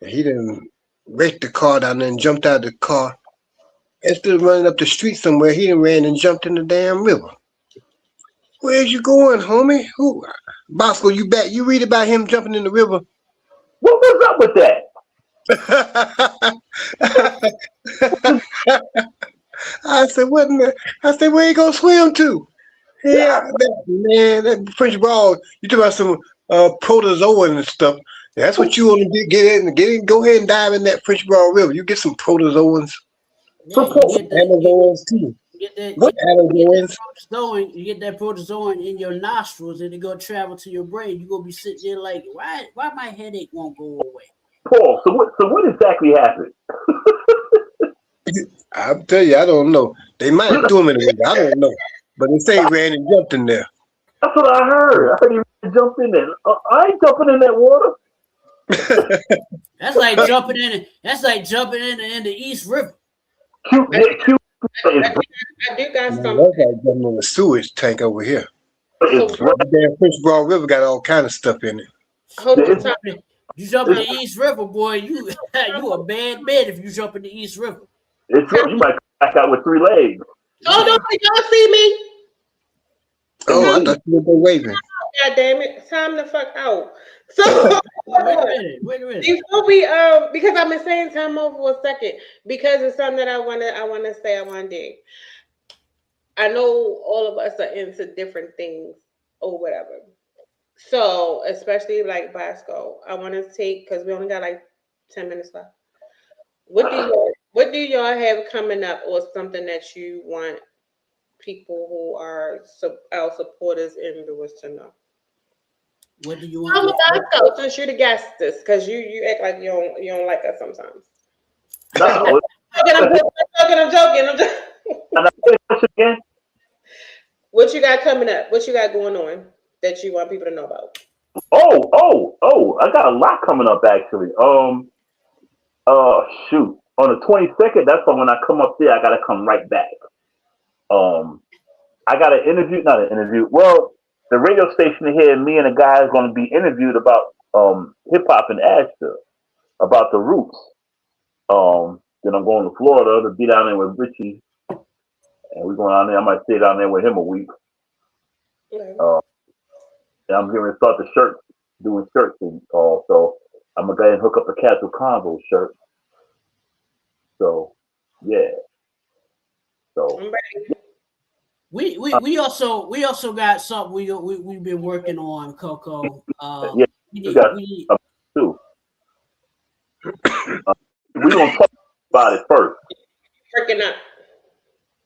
And he didn't wreck the car down there and jumped out of the car. Instead of running up the street somewhere, he done ran and jumped in the damn river. Where's you going, homie? Who? Bosco, you back? You read about him jumping in the river? What was up with that? I said, what? I said, where you gonna swim to? Yeah, that French ball. You talk about some protozoan and stuff. That's what you want to get in. Go ahead and dive in that French Broad River. You get some protozoans. Yeah, Amazoans too. What Amazoans? You get that protozoan in your nostrils, and it gonna travel to your brain. You gonna be sitting there like, why my headache won't go away? Paul, so what exactly happened? I'll tell you, I don't know. They might do him in the river. I don't know. But they say he ran and jumped in there. That's what I heard. I heard he jumped in there. I ain't jumping in that water. That's like jumping in. That's like jumping in the East River. I do got some. That's like jumping in the sewage tank over here. It's The damn French Broad River got all kind of stuff in it. Hold on, You jump in the East River, boy. You a bad man if you jump in the East River. It's you might come back out with 3 legs. Oh, don't y'all see me? Oh, I thought you were waving. God damn it! Time the fuck out. So Wait a minute. before we because I've been saying time over for a second because it's something that I wanna say I wanna do. I know all of us are into different things or whatever. So especially like Bosco, I want to take because we only got like 10 minutes left. What do y'all have coming up or something that you want people who are our supporters in viewers to know? What do you I'm want? Bosco, since you're the guest, because you act like you don't like us sometimes. No, I'm joking. and I say this again. What you got coming up? What you got going on that you want people to know about? Oh! I got a lot coming up actually. Shoot. On the 22nd, that's when I come up there, I gotta come right back. I got not an interview. Well, the radio station here, me and a guy is gonna be interviewed about hip hop in Asheville, about the roots. Then I'm going to Florida to be down there with Richie. And we're going down there. I might stay down there with him a week. Okay. And I'm going to start doing shirts and all. So I'm going to go ahead and hook up a Casual Convo shirt. So, yeah. So, I'm ready. We also got something we've been working on, Coco. Yeah, We you need, got we need, too. We're gonna talk about it first, Breaking up.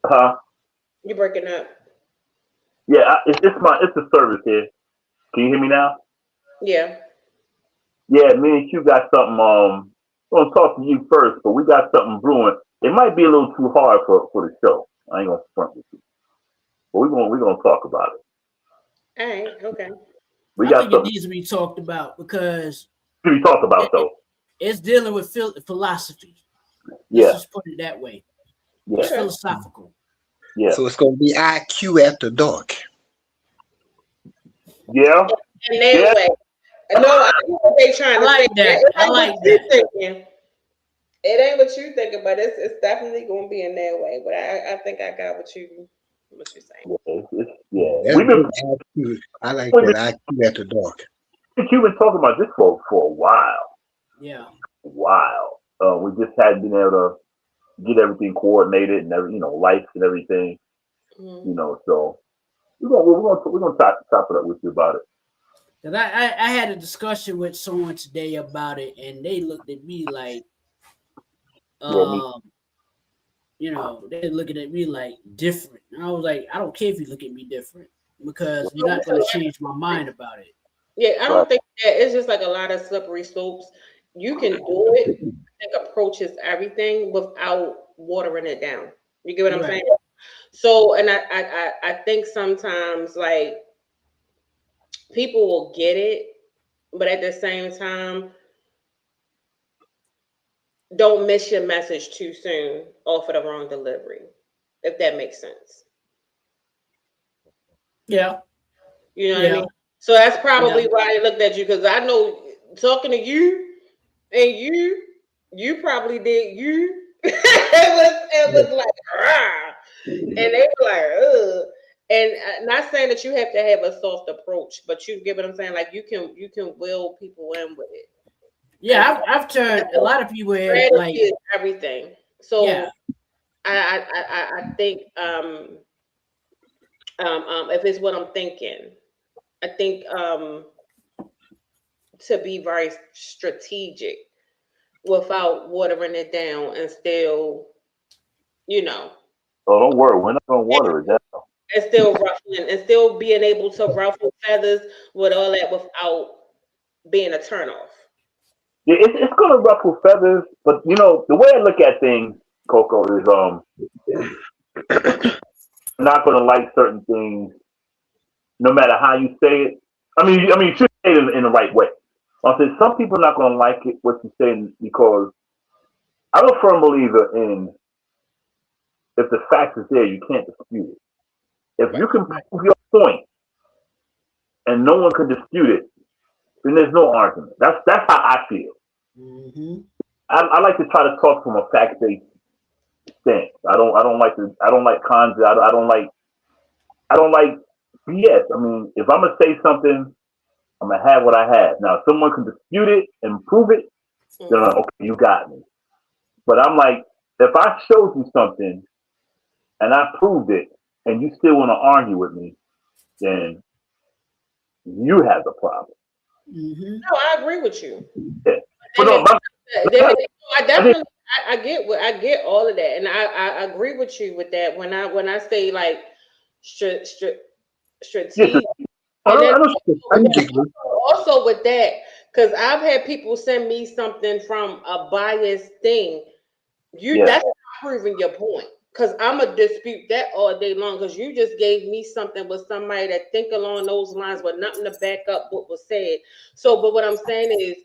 huh? You breaking up. Yeah, it's a service here. Can you hear me now? Yeah. Yeah, me and Q got something. We're gonna talk to you first, but we got something brewing. It might be a little too hard for the show. I ain't gonna front with you, but we're gonna talk about it. All right. Okay. We I got think it something needs to be talked about because to talk about though. it's dealing with philosophy. Let's Yeah, just put it that way. yeah, It's philosophical. yeah, So it's gonna be IQ after dark. yeah, In that yeah. way. No, I know what they trying I to like say. that. It I ain't like what you that. thinking. It ain't what you thinking, but it's definitely gonna be in that way. But I think I got what you're saying. Yeah. That's We've been good IQ. I like we've that IQ after dark. been talking about this for a while. Yeah. Wow. We just hadn't been able to get everything coordinated and lights and everything. Mhm. So we're gonna top it up with you about it. Cause I had a discussion with someone today about it, and they looked at me like, they're looking at me like different. And I was like, I don't care if you look at me different because you're not going to change my mind about it. Yeah, I don't Right. think that it's just like a lot of slippery slopes. You can do it. I think approaches everything without watering it down. You get what I'm Right. saying? So, and I think sometimes like people will get it, but at the same time, don't miss your message too soon off of the wrong delivery, if that makes sense. Yeah. You know what I Yeah. mean? So that's probably Yeah. why I looked at you because I know talking to you and you probably did you. it was like rah, and they were like ugh. And not saying that you have to have a soft approach, but you get what I'm saying. Like you can will people in with it. Yeah. I've turned a lot of people here Strategy like, is everything. So yeah. I think if it's what I'm thinking, I think to be very strategic without watering it down and still, you know, Oh, don't worry, we're not gonna water it down. and still ruffling and still being able to ruffle feathers with all that without being a turnoff. Yeah, it's gonna ruffle feathers, but the way I look at things, Coco, is I'm not gonna like certain things, no matter how you say it. I mean, you should say it in the right way. I said some people are not gonna like it what you're saying because I'm a firm believer in if the fact is there, you can't dispute it. If you can prove your point and no one can dispute it, then there's no argument. That's how I feel. Mm-hmm. I like to try to talk from a fact based stance. I don't like cons. I don't like BS. I mean, if I'm gonna say something, I'm gonna have what I have. Now, if someone can dispute it and prove it, then I'm like, okay, you got me. But I'm like, if I showed you something and I proved it, and you still want to argue with me, then you have the problem. Mm-hmm. No, I agree with you. Yeah. But no, I definitely I get all of that, and I agree with you with that. When I say like strategic, yes, and then I get you. also with that, because I've had people send me something from a biased thing. That's not proving your point. Because I'm gonna dispute that all day long. Because you just gave me something with somebody that think along those lines with nothing to back up what was said. So, but what I'm saying is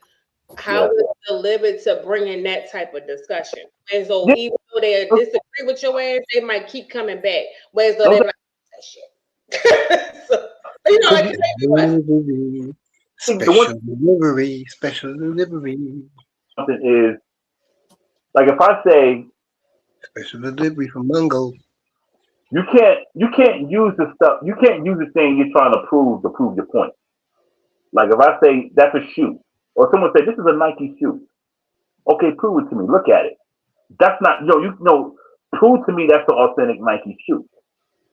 how it's delivered to bring in that type of discussion. And so even though they disagree with your ass, they might keep coming back. Whereas though they're like that shit. So, like, Special delivery. Something is like if I say Special delivery from Mungo. you can't use the stuff. You can't use the thing you're trying to prove your point. Like if I say that's a shoe, or someone say this is a Nike shoe. Okay, prove it to me. Look at it. That's not prove to me that's the authentic Nike shoe.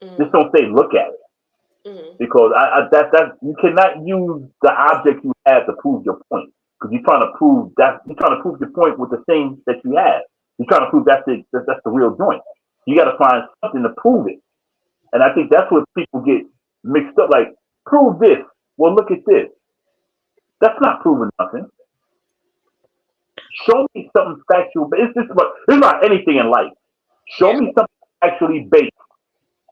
Just don't say look at it. Because that you cannot use the object you have to prove your point. Because you're trying to prove your point with the thing that you have. You're trying to prove that's the real joint. You got to find something to prove it. And I think that's what people get mixed up. Like, prove this. Well, look at this. That's not proving nothing. Show me something factual. But it's not anything in life. Show me something actually based,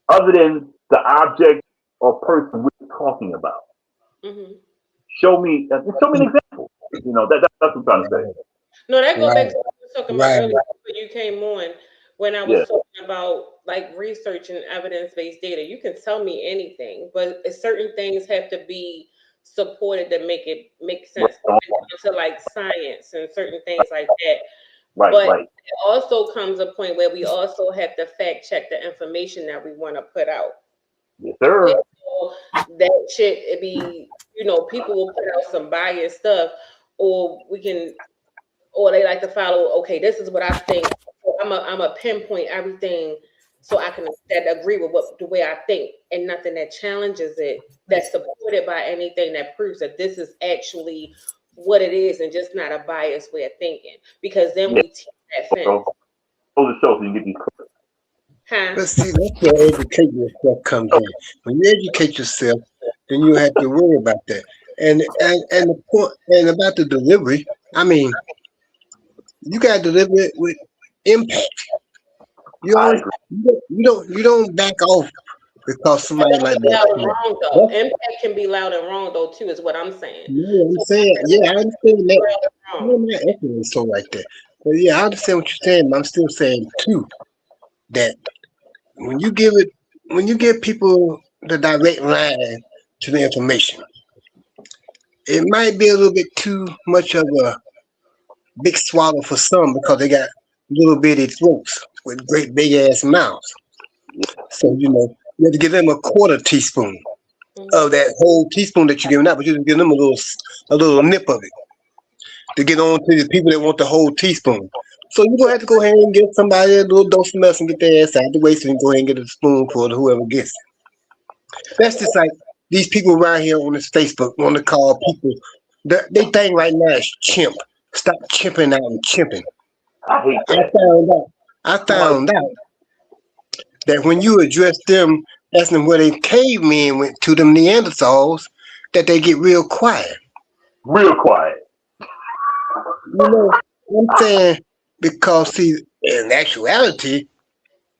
other than the object or person we're talking about. Show me an example. You know, that's what I'm trying to say. No, that goes back to what I was talking about earlier before you came on, when I was talking about like research and evidence-based data. You can tell me anything, but certain things have to be supported to make sense to like science and certain things like that. But it also comes a point where we also have to fact check the information that we want to put out. Yes, sir. So that shit, it be, people will put out some biased stuff, or they like to follow, okay, this is what I think. So I'm a pinpoint everything so I can agree with the way I think, and nothing that challenges it, that's supported by anything that proves that this is actually what it is and just not a biased way of thinking. Because then we teach that fence. Hold the show so you get these clips. But see, that's where educate yourself comes in. When you educate yourself, then you have to worry about that. And the point, and about the delivery, I mean, you gotta deliver it with impact. You don't back off because somebody like that. Loud and wrong though. Impact can be loud and wrong though too, is what I'm saying. Yeah, I'm saying, I understand that. I'm not echoing so like that. But yeah, I understand what you're saying, but I'm still saying too that when you give people the direct line to the information, it might be a little bit too much of a big swallow for some because they got little bitty throats with great big ass mouths. So you have to give them a quarter teaspoon of that whole teaspoon that you're giving out, but you just give them a little nip of it to get on to the people that want the whole teaspoon. So you're gonna have to go ahead and get somebody a little dose of medicine, get their ass out the way, so you can go ahead and get a spoonful to whoever gets it. That's just like these people around here on this Facebook want to call people. They thing right now is chimp. Stop chimping out and chimping. I found out that when you address them, asking them where they cavemen went to, them Neanderthals, that they get real quiet. Real quiet. I'm saying, because see, in actuality,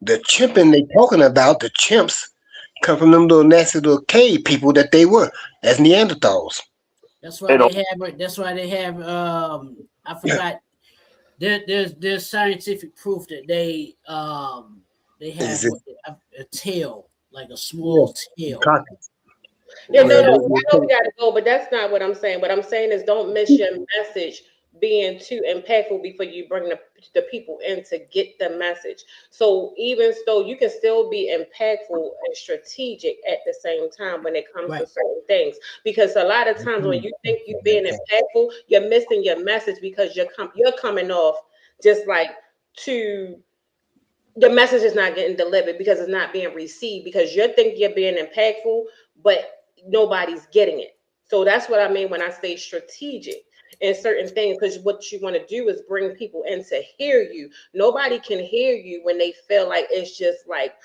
the chimping they talking about, the chimps, come from them little nasty little cave people that they were as Neanderthals. That's why they have. I forgot. There's scientific proof that they have a tail, like a small tail. Yeah, no, I know we gotta go, but that's not what I'm saying. What I'm saying is, don't miss your message being too impactful before you bring the people in to get the message. So even though you can still be impactful and strategic at the same time when it comes to certain things, because a lot of times when you think you're being impactful, you're missing your message because you're coming off just like the message is not getting delivered because it's not being received, because you think you're being impactful, but nobody's getting it. So that's what I mean when I say strategic in certain things, because what you want to do is bring people in to hear you. Nobody can hear you when they feel like it's just like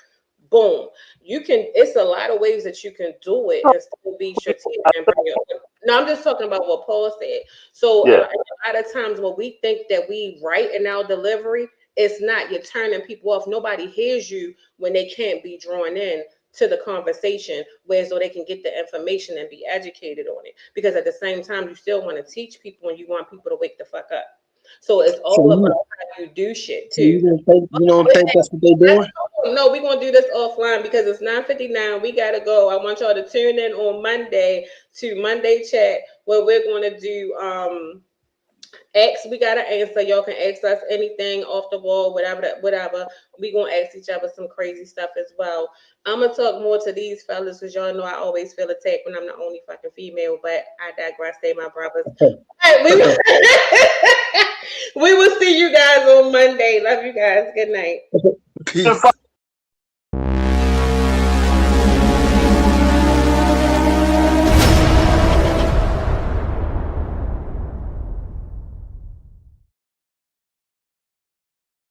boom. It's a lot of ways that you can do it and still be strategic and bring it. No, I'm just talking about what Paul said. So a lot of times when we think that we right in our delivery, it's not. You're turning people off. Nobody hears you when they can't be drawn in to the conversation, where so they can get the information and be educated on it. Because at the same time, you still want to teach people and you want people to wake the fuck up. So it's all about how you do shit too. You don't think that's what they're doing? No, we're gonna do this offline because it's 9:59. We gotta go. I want y'all to tune in on Monday to Monday Chat, where we're gonna do we gotta answer. Y'all can ask us anything off the wall, whatever. We gonna ask each other some crazy stuff as well. I'm gonna talk more to these fellas because y'all know I always feel attacked when I'm the only fucking female, but I digress. They my brothers. We will see you guys on Monday. Love you guys. Good night. Peace.